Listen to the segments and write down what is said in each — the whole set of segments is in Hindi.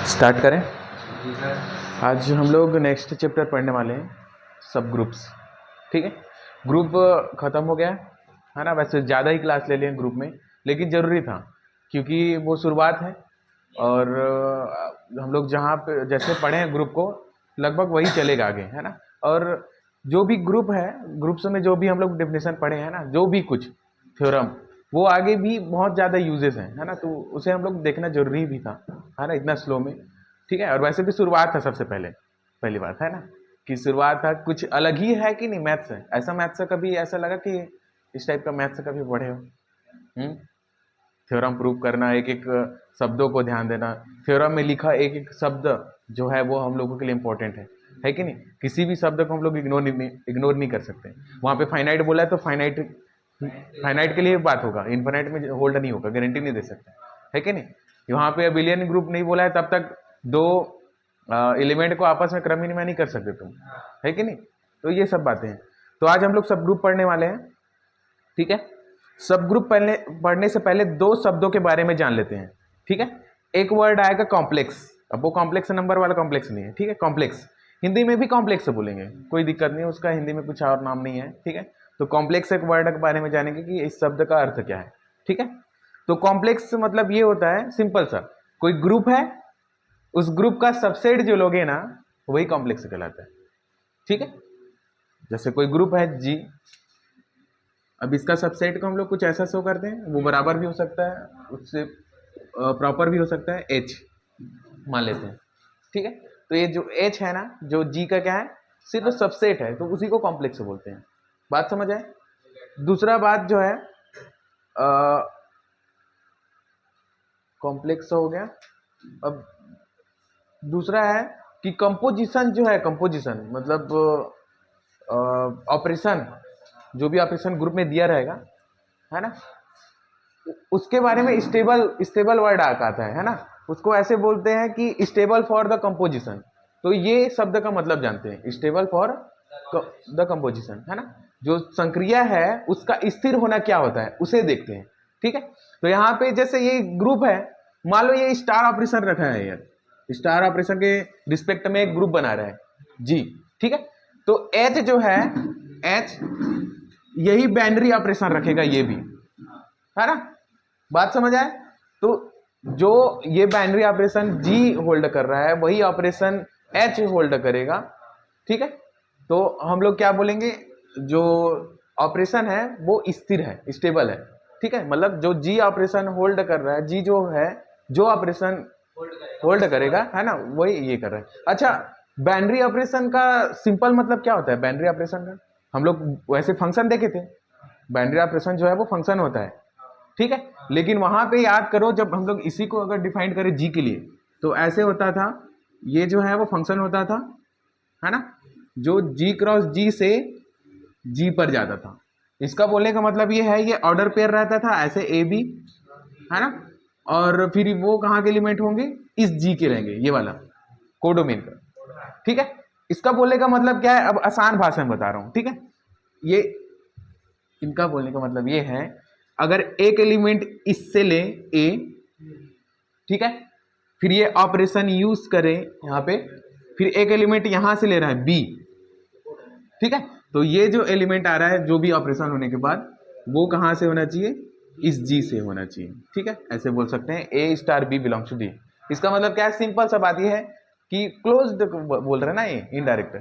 स्टार्ट करें। जी सर। आज हम लोग नेक्स्ट चैप्टर पढ़ने वाले हैं, सब ग्रुप्स। ठीक है, ग्रुप ख़त्म हो गया है ना। वैसे ज़्यादा ही क्लास ले लिए ग्रुप में, लेकिन ज़रूरी था क्योंकि वो शुरुआत है। और हम लोग जहाँ पे जैसे पढ़े हैं ग्रुप को, लगभग वही चलेगा आगे, है ना। और जो भी ग्रुप है, ग्रुप्स में जो भी हम लोग डेफिनेशन पढ़े हैं ना, जो भी कुछ थ्योरम, वो आगे भी बहुत ज़्यादा यूजेस हैं, है ना। तो उसे हम लोग देखना जरूरी भी था, है ना, इतना स्लो में। ठीक है, और वैसे भी शुरुआत था सबसे पहले, पहली बात है ना कि शुरुआत था, कुछ अलग ही है कि नहीं। मैथ्स है ऐसा, मैथ्स से कभी ऐसा लगा कि इस टाइप का मैथ्स से कभी पढ़े हो? थ्योरम प्रूव करना, एक एक शब्दों को ध्यान देना, थ्योरम में लिखा एक एक शब्द जो है वो हम लोगों के लिए इंपॉर्टेंट है कि नहीं। किसी भी शब्द को हम लोग इग्नोर नहीं कर सकते। वहाँ पे फाइनाइट बोला है तो फाइनाइट फाइनाइट के लिए बात होगा, इन्फिनाइट में होल्ड नहीं होगा, गारंटी नहीं दे सकते, है कि नहीं। वहाँ पे अबिलियन ग्रुप नहीं बोला है तब तक दो एलिमेंट को आपस में क्रम नहीं कर सकते तुम, है कि नहीं। तो ये सब बातें हैं। तो आज हम लोग सब ग्रुप पढ़ने वाले हैं। ठीक है, सब ग्रुप पढ़ने से पहले दो शब्दों के बारे में जान लेते हैं। ठीक है, एक वर्ड आएगा कॉम्प्लेक्स। अब वो कॉम्प्लेक्स नंबर वाला कॉम्प्लेक्स नहीं है, ठीक है। कॉम्प्लेक्स हिंदी में भी कॉम्प्लेक्स से बोलेंगे, कोई दिक्कत नहीं है, उसका हिंदी में कुछ और नाम नहीं है। ठीक है, तो कॉम्प्लेक्स एक वर्ड के बारे में जानेंगे कि इस शब्द का अर्थ क्या है। ठीक है, तो कॉम्प्लेक्स मतलब ये होता है, सिंपल सा, कोई ग्रुप है, उस ग्रुप का सबसेट जो लोग हैं ना, वही कॉम्प्लेक्स कहलाता है। ठीक है, जैसे कोई ग्रुप है जी, अब इसका सबसेट को हम लोग कुछ ऐसा शो करते हैं, वो बराबर भी हो सकता है, उससे प्रॉपर भी हो सकता है, एच मान लेते हैं। ठीक है, तो ये जो एच है ना, जो जी का क्या है, सिर्फ सबसेट है, तो उसी को कॉम्प्लेक्स बोलते हैं। बात समझ आए। दूसरा बात जो है, कॉम्प्लेक्स हो गया। अब दूसरा है कि कंपोजिशन जो है, कंपोजिशन मतलब ऑपरेशन, जो भी ऑपरेशन ग्रुप में दिया रहेगा, है ना, उसके बारे में स्टेबल स्टेबल वर्ड आता है ना। उसको ऐसे बोलते हैं कि स्टेबल फॉर द कंपोजिशन। तो ये शब्द का मतलब जानते हैं, स्टेबल फॉर द कंपोजिशन, है ना। जो संक्रिया है उसका स्थिर होना क्या होता है, उसे देखते हैं। ठीक है, तो यहाँ पे जैसे ये ग्रुप है, मान लो ये स्टार ऑपरेशन रखा है यार, स्टार ऑपरेशन के रिस्पेक्ट में एक ग्रुप बना रहा है जी। ठीक है, तो एच जो है, एच यही बाइनरी ऑपरेशन रखेगा, ये भी, है ना। बात समझ आए। तो जो ये बाइनरी ऑपरेशन जी होल्ड कर रहा है, वही ऑपरेशन एच होल्ड करेगा। ठीक है, तो हम लोग क्या बोलेंगे, जो ऑपरेशन है वो स्थिर है, स्टेबल है। ठीक है, मतलब जो जी ऑपरेशन होल्ड कर रहा है, जी जो है, जो ऑपरेशन होल्ड करेगा, है ना, वही ये कर रहा है। अच्छा, बाइनरी ऑपरेशन का सिंपल मतलब क्या होता है? बाइनरी ऑपरेशन का हम लोग वैसे फंक्शन देखे थे। बाइनरी ऑपरेशन जो है वो फंक्शन होता है, ठीक है। लेकिन वहां पे याद करो, जब हम लोग इसी को अगर डिफाइन करें जी के लिए, तो ऐसे होता था, ये जो है वो फंक्शन होता था, है ना, जो जी क्रॉस जी से जी पर जाता था। इसका बोलने का मतलब ये है, ये ऑर्डर पेयर रहता था ऐसे ए बी, है ना, और फिर वो कहाँ के एलिमेंट होंगे, इस जी के रहेंगे, ये वाला कोडोमेन का। ठीक है, इसका बोलने का मतलब क्या है, अब आसान भाषा में बता रहा हूं। ठीक है, ये इनका बोलने का मतलब ये है, अगर एक एलिमेंट इससे ले ए, ठीक है, फिर ये ऑपरेशन यूज करें यहाँ पे, फिर एक एलिमेंट यहां से ले रहा है बी, ठीक है, तो ये जो एलिमेंट आ रहा है, जो भी ऑपरेशन होने के बाद, वो कहां से होना चाहिए, इस जी से होना चाहिए। ठीक है, ऐसे बोल सकते हैं a star b belongs to D. इसका मतलब क्या है, सिंपल सा बात ये है कि क्लोज्ड बोल रहे हैं ना, ये इनडायरेक्ट।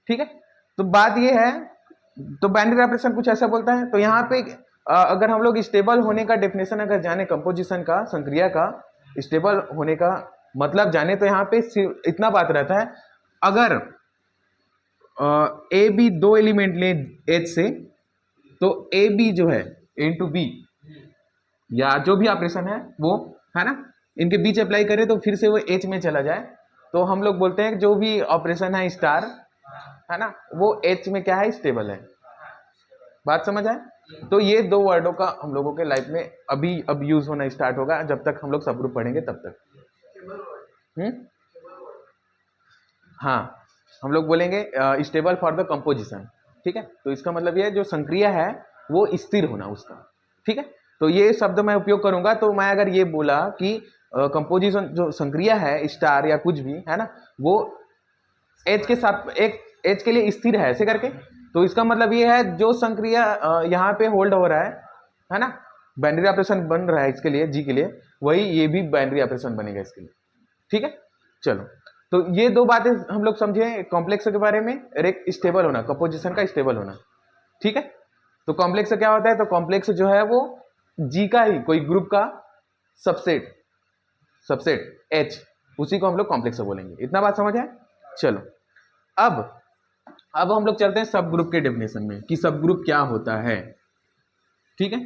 ठीक है, तो बात ये है, तो बाइनरी ऑपरेशन कुछ ऐसा बोलता है। तो यहाँ पे अगर हम लोग स्टेबल होने का डेफिनेशन अगर जाने, कंपोजिशन का, संक्रिया का स्टेबल होने का मतलब जाने, तो यहाँ पे इतना बात रहता है, अगर ए बी दो एलिमेंट ले एच से, तो ए बी जो है इनटू बी, या जो भी ऑपरेशन है वो, है ना, इनके बीच अप्लाई करें तो फिर से वो एच में चला जाए, तो हम लोग बोलते हैं कि जो भी ऑपरेशन है स्टार, है ना, वो एच में क्या है, स्टेबल है। बात समझ आए। तो ये दो वर्डों का हम लोगों के लाइफ में अभी अब यूज होना स्टार्ट होगा, जब तक हम लोग सब ग्रुप पढ़ेंगे तब तक। हाँ, हम लोग बोलेंगे स्टेबल फॉर द कंपोजिशन। ठीक है, तो इसका मतलब ये है, जो संक्रिया है वो स्थिर होना उसका। ठीक है, तो ये शब्द मैं उपयोग करूंगा। तो मैं अगर ये बोला कि कंपोजिशन जो संक्रिया है स्टार या कुछ भी है ना, वो एच के साथ एक एच के लिए स्थिर है ऐसे करके, तो इसका मतलब ये है जो संक्रिया यहाँ पे होल्ड हो रहा है ना, बाइनरी ऑपरेशन बन रहा है इसके लिए जी के लिए, वही ये भी बाइनरी ऑपरेशन बनेगा इसके लिए। ठीक है, चलो तो ये दो बातें हम लोग समझे कॉम्प्लेक्स के बारे में और एक स्टेबल होना, कंपोजिशन का स्टेबल होना। ठीक है, तो कॉम्प्लेक्स क्या होता है, तो कॉम्प्लेक्स जो है वो जी का ही कोई ग्रुप का सबसेट एच, उसी को हम लोग कॉम्प्लेक्स बोलेंगे। इतना बात समझ है। चलो अब हम लोग चलते हैं सब ग्रुप के डेफिनेशन में कि सब ग्रुप क्या होता है। ठीक है,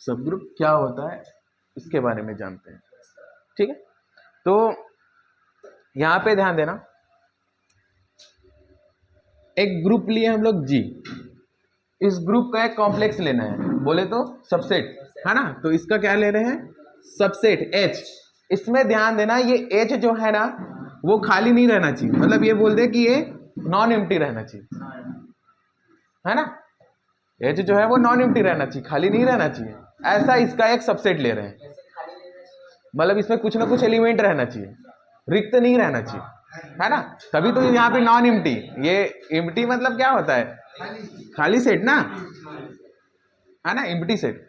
सब ग्रुप क्या होता है इसके बारे में जानते हैं। ठीक है, तो यहां पे ध्यान देना, एक ग्रुप लिए हम लोग जी, इस ग्रुप का एक कॉम्प्लेक्स लेना है, बोले तो सबसेट है ना, तो इसका क्या ले रहे हैं, सबसेट एच। इसमें ध्यान देना ये एच जो है ना वो खाली नहीं रहना चाहिए, मतलब ये बोल दे कि ये नॉन एम्प्टी रहना चाहिए, है ना, एच जो है वो नॉन एम्प्टी रहना चाहिए, खाली नहीं रहना चाहिए, ऐसा इसका एक सबसेट ले रहे हैं, मतलब इसमें कुछ ना कुछ एलिमेंट रहना चाहिए, रिक्त नहीं रहना चाहिए, है ना, तभी तो यहाँ पे नॉन एम्प्टी, ये एम्प्टी मतलब क्या होता है, खाली सेट ना, है ना, एम्प्टी सेट।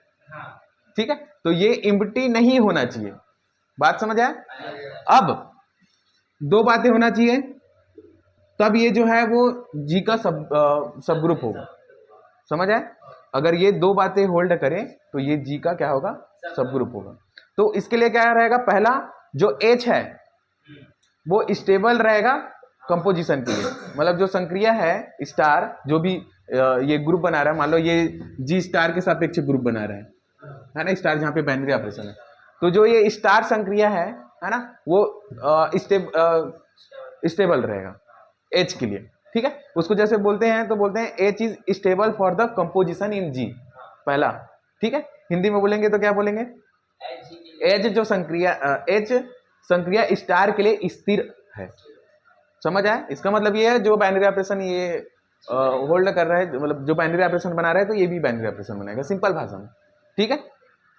ठीक है, तो ये एम्प्टी नहीं होना चाहिए, बात समझ आए। अब दो बातें होना चाहिए, तब ये जो है वो जी का सब ग्रुप होगा, समझ आए। अगर ये दो बातें होल्ड करें तो ये जी का क्या होगा, सब ग्रुप होगा। तो इसके लिए क्या रहेगा, पहला जो एच है वो स्टेबल रहेगा कंपोजिशन के लिए, मतलब जो संक्रिया है स्टार जो भी ये ग्रुप बना रहा है, मान लो ये जी स्टार के सापेक्ष ग्रुप बना रहा है ना, स्टार जहाँ पे बाइनरी ऑपरेशन है, तो जो ये स्टार संक्रिया है ना, वो स्टेबल रहेगा एच के लिए। ठीक है, उसको जैसे बोलते हैं तो बोलते हैं H is stable for the composition in G, पहला। ठीक है, हिंदी में बोलेंगे तो क्या बोलेंगे, एच जो संक्रिया एच संक्रिया स्टार के लिए स्थिर है, समझ आए। इसका मतलब ये है जो बाइनरी ऑपरेशन ये होल्ड कर रहा है, मतलब जो बाइनरी ऑपरेशन बना रहा है, तो ये भी बाइनरी ऑपरेशन बनाएगा, सिंपल भाषा में। ठीक है,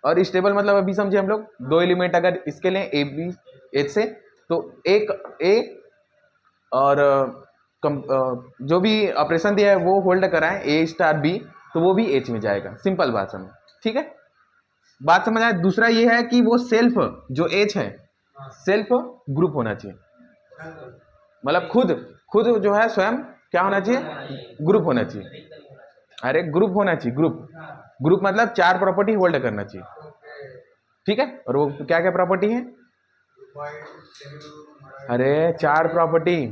और स्टेबल मतलब अभी समझे हम लोग, दो एलिमेंट अगर इसके लिए ए बी एच से, तो एक ए और जो भी ऑपरेशन दिया है वो होल्ड कराएं ए स्टार बी, तो वो भी एच में जाएगा, सिंपल भाषा में। ठीक है, बात समझ आए। दूसरा ये है कि वो सेल्फ जो एच है सेल्फ ग्रुप होना चाहिए, मतलब खुद जो है स्वयं क्या होना चाहिए, ग्रुप होना चाहिए। अरे ग्रुप होना चाहिए, ग्रुप मतलब चार प्रॉपर्टी होल्ड करना चाहिए। ठीक है, और वो क्या क्या प्रॉपर्टी है, अरे चार प्रॉपर्टी,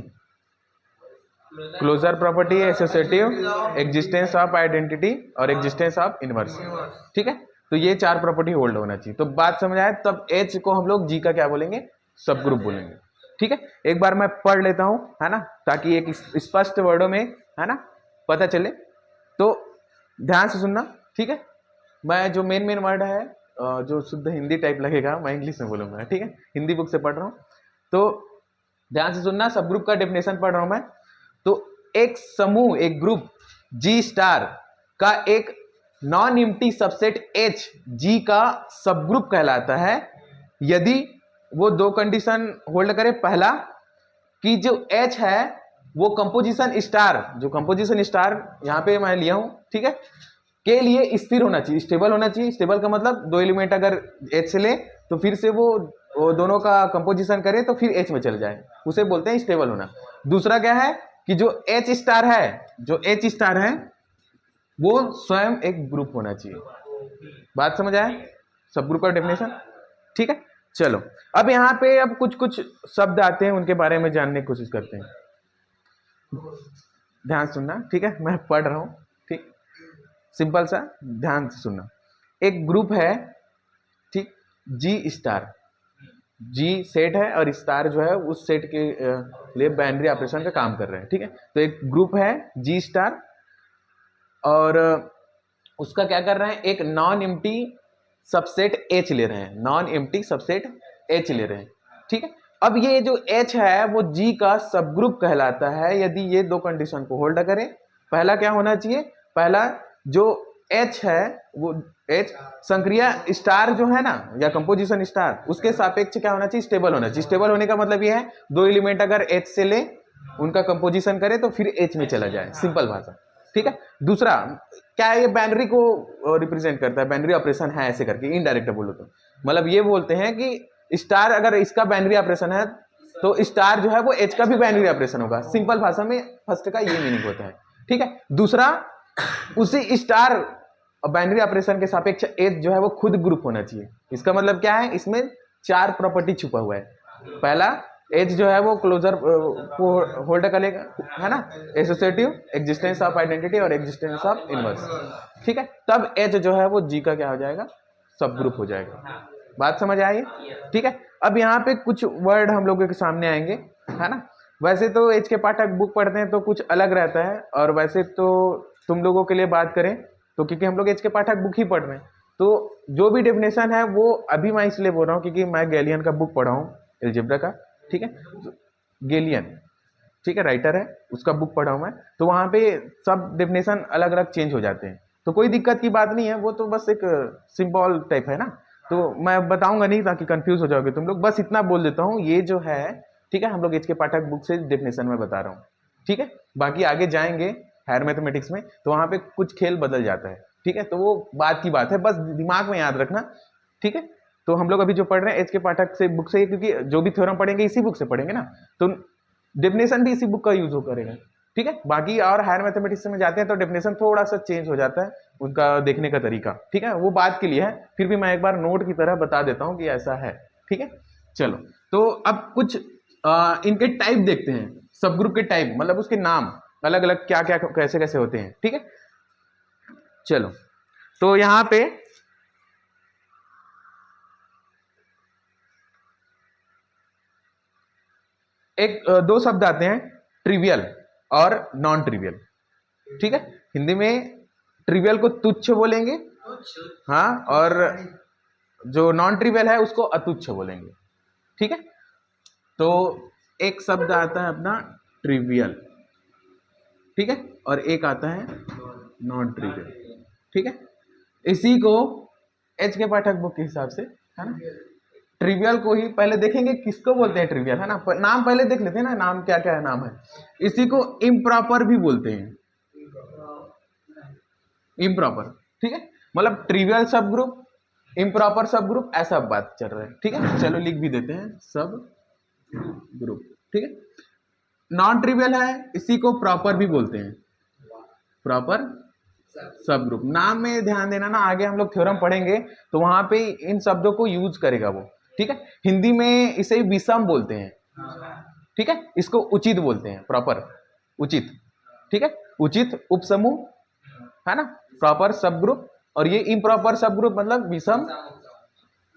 क्लोजर प्रॉपर्टी है, एसोसिएटिव, एग्जिस्टेंस ऑफ आइडेंटिटी और एग्जिस्टेंस ऑफ इनवर्स। ठीक है, तो ये चार प्रॉपर्टी होल्ड होना चाहिए। तो बात समझ आए, तब एच को हम लोग जी का क्या बोलेंगे, सब ग्रुप बोलेंगे। ठीक है, एक बार मैं पढ़ लेता हूं, है ना, ताकि एक स्पष्ट वर्डों में है ना पता चले, तो ध्यान से सुनना। ठीक है, मैं जो मेन वर्ड है जो शुद्ध हिंदी टाइप लगेगा मैं इंग्लिश में बोलूंगा। ठीक है, हिंदी बुक से पढ़ रहा हूं, तो ध्यान से सुनना। सब ग्रुप का डेफिनेशन पढ़ रहा हूं मैं। तो एक समूह, एक ग्रुप जी स्टार का एक non empty subset H G का सब ग्रुप कहलाता है यदि वो दो कंडीशन होल्ड करे। पहला कि जो एच है वो कंपोजिशन स्टार, जो कंपोजिशन स्टार यहां पे मैं लिया हूं, ठीक है, के लिए स्थिर होना चाहिए, स्टेबल होना चाहिए। स्टेबल का मतलब दो एलिमेंट अगर एच से ले तो फिर से वो दोनों का कंपोजिशन करे तो फिर एच में चले जाए, उसे बोलते हैं स्टेबल होना। दूसरा क्या है कि जो एच स्टार है, जो एच स्टार है वो स्वयं एक ग्रुप होना चाहिए। बात समझ आया, सब ग्रुप का डेफिनेशन। ठीक है, चलो अब यहाँ पे अब कुछ कुछ शब्द आते हैं, उनके बारे में जानने की कोशिश करते हैं। ध्यान सुनना, ठीक है, मैं पढ़ रहा हूं, ठीक, सिंपल सा ध्यान से सुनना। एक ग्रुप है, ठीक, जी स्टार, जी सेट है और स्टार जो है उस सेट के लिए बाइनरी ऑपरेशन का काम कर रहे हैं। ठीक है, तो एक ग्रुप है जी स्टार और उसका क्या कर रहे हैं, एक नॉन एम्प्टी सबसेट एच ले रहे हैं, नॉन एम्प्टी सबसेट एच ले रहे हैं। ठीक है, अब ये जो एच है वो जी का सब ग्रुप कहलाता है यदि ये दो कंडीशन को होल्ड करे। पहला क्या होना चाहिए, पहला जो एच है वो, एच संक्रिया स्टार जो है ना या कंपोजिशन स्टार, उसके सापेक्ष क्या होना चाहिए, स्टेबल होना चाहिए। स्टेबल होने का मतलब ये है दो एलिमेंट अगर एच से ले, उनका कंपोजिशन करे तो फिर एच में चला जाए, सिंपल भाषा, ठीक है। दूसरा क्या है, ये बाइनरी को रिप्रेजेंट करता है, बाइनरी ऑपरेशन है ऐसे करके, इनडायरेक्ट बोलो तो मतलब ये बोलते हैं कि स्टार अगर इसका बाइनरी ऑपरेशन है तो स्टार जो है वो एच का भी बाइनरी ऑपरेशन होगा, सिंपल भाषा में फर्स्ट का ये मीनिंग होता है, ठीक है। दूसरा उसी स्टार बाइनरी ऑपरेशन के सापेक्ष एच जो है वो खुद ग्रुप होना चाहिए। इसका मतलब क्या है, इसमें 4 प्रॉपर्टी छुपा हुआ है। पहला, एच जो है वो क्लोजर को होल्ड करेगा, है ना, एसोसिएटिव, एग्जिस्टेंस ऑफ आइडेंटिटी और एग्जिस्टेंस ऑफ इनवर्स, ठीक है। तब एच जो है वो जी का क्या हो जाएगा, सब ग्रुप हो जाएगा। बात समझ आई, ठीक है। अब यहाँ पे कुछ वर्ड हम लोगों के सामने आएंगे, है ना। वैसे तो एच के पाठक बुक पढ़ते हैं तो कुछ अलग रहता है, और वैसे तो तुम लोगों के लिए बात करें तो क्योंकि हम लोग एच के पाठक बुक ही पढ़ रहे हैं, तो जो भी डेफिनेशन है वो अभी मैं इसलिए बोल रहा हूँ क्योंकि मैं गैलियन का बुक पढ़ा हूँ, एल्जेब्रा का, ठीक है। गैलियन, ठीक है, राइटर है, उसका बुक पढ़ा हूँ मैं, तो वहाँ पे सब डेफिनेशन अलग अलग चेंज हो जाते हैं, तो कोई दिक्कत की बात नहीं है, वो तो बस एक सिंबल टाइप है ना, तो मैं बताऊंगा नहीं ताकि कंफ्यूज हो जाओगे तुम लोग, बस इतना बोल देता हूँ, ये जो है, ठीक है, हम लोग एच के पाठक बुक से डेफिनेशन में बता रहा हूँ, ठीक है। बाकी आगे जाएंगे हायर मैथमेटिक्स में तो वहाँ पे कुछ खेल बदल जाता है, ठीक है, तो वो बात की बात है, बस दिमाग में याद रखना, ठीक है। तो हम लोग अभी जो पढ़ रहे हैं एच के पाठक से बुक से, क्योंकि जो भी थ्योरम पढ़ेंगे इसी बुक से पढ़ेंगे ना, तो डेफिनेशन भी इसी बुक का यूज हो करेगा, ठीक है। बाकी और हायर मैथमेटिक्स में जाते हैं तो डेफिनेशन थोड़ा सा चेंज हो जाता है, उनका देखने का तरीका, ठीक है, वो बात के लिए है, फिर भी मैं एक बार नोट की तरह बता देता हूँ कि ऐसा है, ठीक है। चलो, तो अब कुछ इनके टाइप देखते हैं, सब ग्रुप के टाइप, मतलब उसके नाम अलग अलग क्या क्या कैसे कैसे होते हैं, ठीक है। चलो, तो यहां पे एक दो शब्द आते हैं, ट्रिवियल और नॉन ट्रिवियल, ठीक है। हिंदी में ट्रिवियल को तुच्छ बोलेंगे, हाँ, और जो नॉन ट्रिवियल है उसको अतुच्छ बोलेंगे, ठीक है। तो एक शब्द आता है अपना ट्रिवियल, ठीक है, और एक आता है नॉन ट्रिवियल, ठीक है। इसी को एच के पाठक बुक के हिसाब से, है ना, ट्रिवियल को ही पहले देखेंगे किसको बोलते हैं ट्रिवियल, है ना, नाम पहले देख लेते हैं ना, नाम क्या क्या है, नाम है, इसी को इम्प्रॉपर भी बोलते हैं, इम्प्रॉपर, ठीक है, मतलब ट्रिवियल सब ग्रुप, इम्प्रॉपर सब ग्रुप, ऐसा बात चल रहा है, ठीक है। चलो लिख भी देते हैं सब ग्रुप, ठीक है। नॉन ट्रिवियल है, इसी को प्रॉपर भी बोलते हैं, प्रॉपर सब ग्रुप। नाम में ध्यान देना ना, आगे हम लोग थ्योरम पढ़ेंगे तो वहां पे इन शब्दों को यूज करेगा वो, ठीक है। हिंदी में इसे विषम बोलते हैं, ठीक है, इसको उचित बोलते हैं, प्रॉपर उचित, ठीक है, उचित उपसमूह, है ना, प्रॉपर सब ग्रुप, और ये इम्प्रॉपर सब ग्रुप मतलब विषम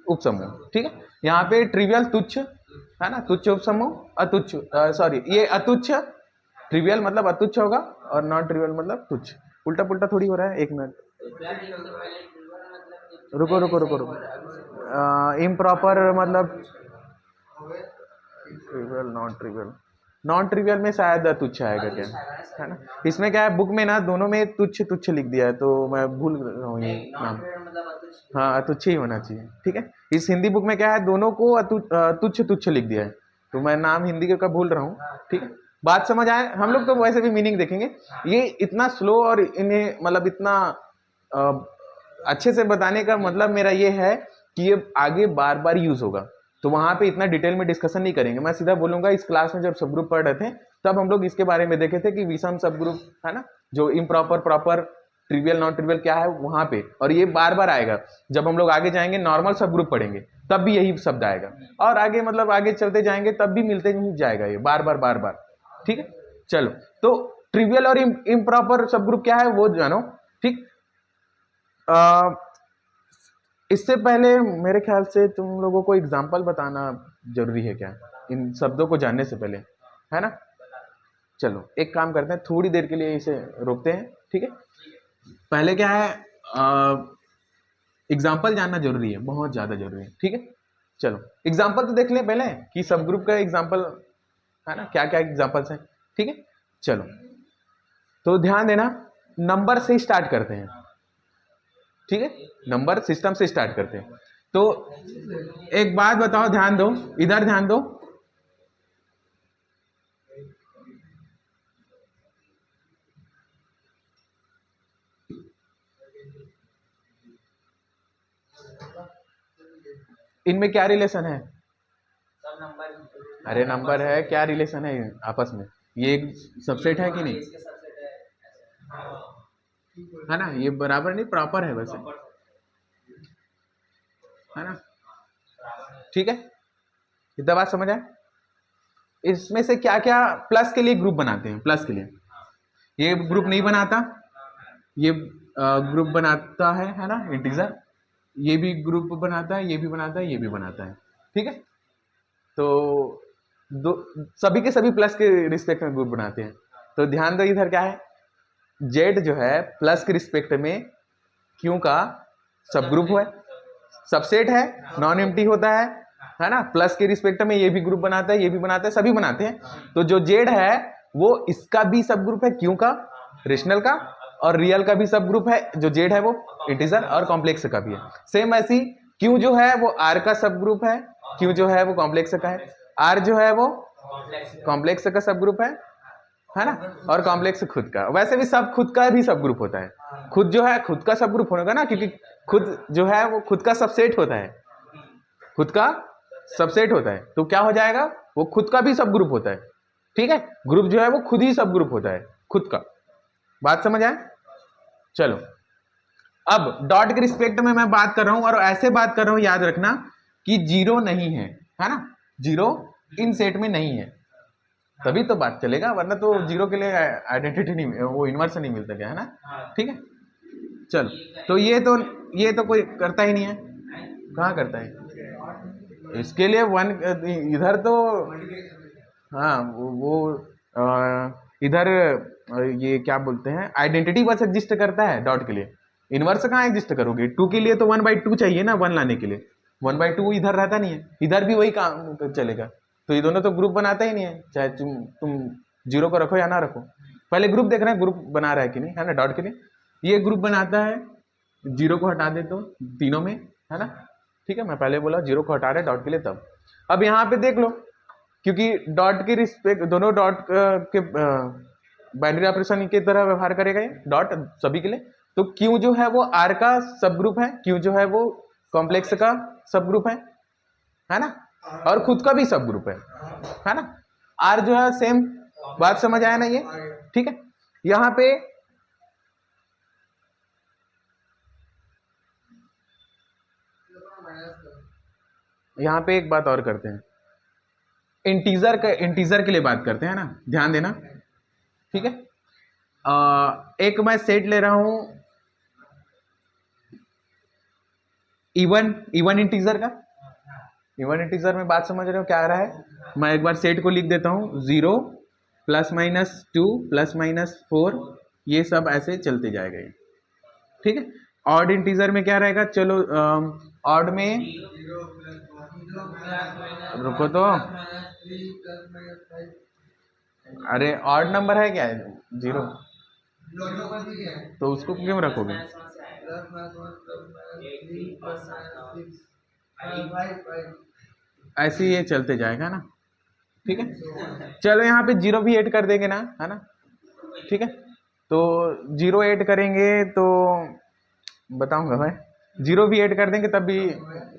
उपसमूह, ठीक है। यहाँ पे ट्रिवियल तुच्छ, है ना, तुच्छ उपसमूह, अतुच्छ, सॉरी, ये अतुच्छ, ट्रिवियल मतलब अतुच्छ होगा, और नॉन ट्रिवियल मतलब तुच्छ, उल्टा पुल्टा थोड़ी हो रहा है, एक मिनट, रुको रुको रुको रुको, इम्प्रॉपर मतलब trivial, non trivial, non trivial में शायद तुच्छ आएगा क्या, है ना, इसमें क्या है, बुक में ना दोनों में तुच्छ तुच्छ लिख दिया है, तो मैं भूल रहा हूँ ये नाम, हाँ, अतुच्छ ही होना चाहिए, ठीक है। इस हिंदी बुक में क्या है, दोनों को तुच्छ तुच्छ लिख दिया है, तो मैं नाम हिंदी का भूल रहा हूँ, ठीक है। बात समझ आए, हम लोग तो वैसे भी मीनिंग देखेंगे, ये इतना स्लो और इन्हें मतलब इतना अच्छे से बताने का मतलब मेरा ये है कि ये आगे बार बार यूज होगा, तो वहां पे इतना डिटेल में डिस्कशन नहीं करेंगे, मैं सीधा बोलूंगा, इस क्लास में जब सब ग्रुप पढ़ रहे थे तब हम लोग इसके बारे में देखे थे कि विषम सब ग्रुप, है ना, जो improper proper trivial non trivial क्या है वहां पे, और ये बार बार आएगा, जब हम लोग आगे जाएंगे नॉर्मल सब ग्रुप पढ़ेंगे तब भी यही शब्द आएगा, और आगे मतलब आगे चलते जाएंगे तब भी मिलते ही जाएगा ये बार बार, ठीक है। चलो, तो ट्रिवियल और इम्प्रॉपर सब ग्रुप क्या है वो जानो, ठीक। इससे पहले मेरे ख्याल से तुम लोगों को एग्जाम्पल बताना जरूरी है क्या, इन शब्दों को जानने से पहले, है ना। चलो एक काम करते हैं, थोड़ी देर के लिए इसे रोकते हैं, ठीक है। पहले क्या है, एग्जाम्पल जानना जरूरी है, बहुत ज्यादा जरूरी है, ठीक है। चलो एग्जाम्पल तो देख लें पहले कि सब ग्रुप का एग्जाम्पल, है ना, क्या क्या एग्जाम्पल्स हैं, ठीक है। चलो, तो ध्यान देना, नंबर से स्टार्ट करते हैं, ठीक है, नंबर सिस्टम से स्टार्ट करते हैं। तो एक बात बताओ, ध्यान दो, इधर ध्यान दो। इनमें क्या रिलेशन है? अरे नंबर है, क्या रिलेशन है आपस में? ये एक सबसेट है कि नहीं? है ना, ये बराबर नहीं, प्रॉपर है वैसे, है ना? ठीक है, इतना बात समझ आए? इसमें से क्या क्या प्लस के लिए ग्रुप बनाते हैं? प्लस के लिए ये ग्रुप नहीं बनाता, ये ग्रुप बनाता है ना, इंटीजर। ये भी ग्रुप बनाता है, ये भी बनाता है, ये भी बनाता है। ठीक है, तो दो सभी के सभी प्लस के रिस्पेक्ट में ग्रुप बनाते हैं। तो ध्यान दो, इधर क्या है, जेड जो है प्लस के रिस्पेक्ट में क्यू का सब ग्रुप है, सबसेट है, नॉन एम्प्टी होता है ना। प्लस के रिस्पेक्ट में ये भी ग्रुप बनाता है, ये भी बनाता है, सभी बनाते हैं। तो जो जेड है वो इसका भी सब ग्रुप है, क्यू का, रेशनल का, और रियल का भी सब ग्रुप है। जो जेड है वो इंटीजर और कॉम्प्लेक्स का भी है। सेम ऐसी क्यू जो है वो आर का सब ग्रुप है, क्यू जो है वो कॉम्प्लेक्स का है, आर जो है वो कॉम्प्लेक्स का सब ग्रुप है ना, और कॉम्प्लेक्स खुद का। वैसे भी सब खुद का भी सब ग्रुप होता है। खुद जो है खुद का सब ग्रुप होगा ना, क्योंकि खुद जो है वो खुद का सबसेट होता है, खुद का सबसेट होता है। तो क्या हो जाएगा, वो खुद का भी सब ग्रुप होता है। ठीक है, ग्रुप जो है वो खुद ही सब ग्रुप होता है, खुद का। बात समझ आए? चलो, अब डॉट के रिस्पेक्ट में मैं बात कर रहा हूं, और ऐसे बात कर रहा हूं, याद रखना कि जीरो नहीं है ना, जीरो इन सेट में नहीं है, तभी तो बात चलेगा, वरना तो जीरो के लिए आइडेंटिटी नहीं, वो इनवर्स नहीं मिलता क्या, है ना। ठीक है, चलो, तो ये तो कोई करता ही नहीं है, कहाँ करता है? इसके लिए वन इधर तो, हाँ वो इधर ये क्या बोलते हैं, आइडेंटिटी बस एग्जिस्ट करता है डॉट के लिए, इनवर्स कहाँ एग्जिस्ट करोगे? टू के लिए तो 1/2 चाहिए ना, 1 लाने के लिए। 1/2 इधर रहता नहीं है, इधर भी वही काम चलेगा। तो ये दोनों तो ग्रुप बनाता ही नहीं है, चाहे तुम जीरो को रखो या ना रखो। पहले ग्रुप देख रहे हैं, ग्रुप बना रहा है कि नहीं, है ना। डॉट के लिए ये ग्रुप बनाता है, जीरो को हटा दे तो तीनों में, है ना। ठीक है, मैं पहले बोला जीरो को हटा रहे डॉट के लिए तब। अब यहाँ पे देख लो, क्योंकि डॉट की रिस्पेक्ट दोनों डॉट के बाइनरी ऑपरेशन की तरह व्यवहार करेगा ये डॉट सभी के लिए। तो क्यू जो है वो आर का सब ग्रुप है, क्यू जो है वो कॉम्प्लेक्स का सब ग्रुप है ना, और खुद का भी सब ग्रुप है ना। आर जो है सेम, बात समझ आया ना ये? ठीक है, यहां पे एक बात और करते हैं, इंटीजर के लिए बात करते हैं ना, ध्यान देना। ठीक है, एक मैं सेट ले रहा हूं इवन इंटीजर का। इवन इंटीजर में बात समझ रहे हो क्या आ रहा है? मैं एक बार सेट को लिख देता हूं, 0 +-2 +-4, ये सब ऐसे चलते जाएगा ये। ठीक है, ऑड इंटीजर में क्या रहेगा? चलो ऑड में, रुको तो, अरे ऑड नंबर है क्या, 0, तो उसको क्यों रखोगे? ऐसे ही ये चलते जाएगा ना। ठीक है, चलो यहाँ पे 0 भी ऐड कर देंगे ना, है ना। ठीक है, तो 0 ऐड करेंगे तो बताऊंगा मैं, 0 भी ऐड कर देंगे तब भी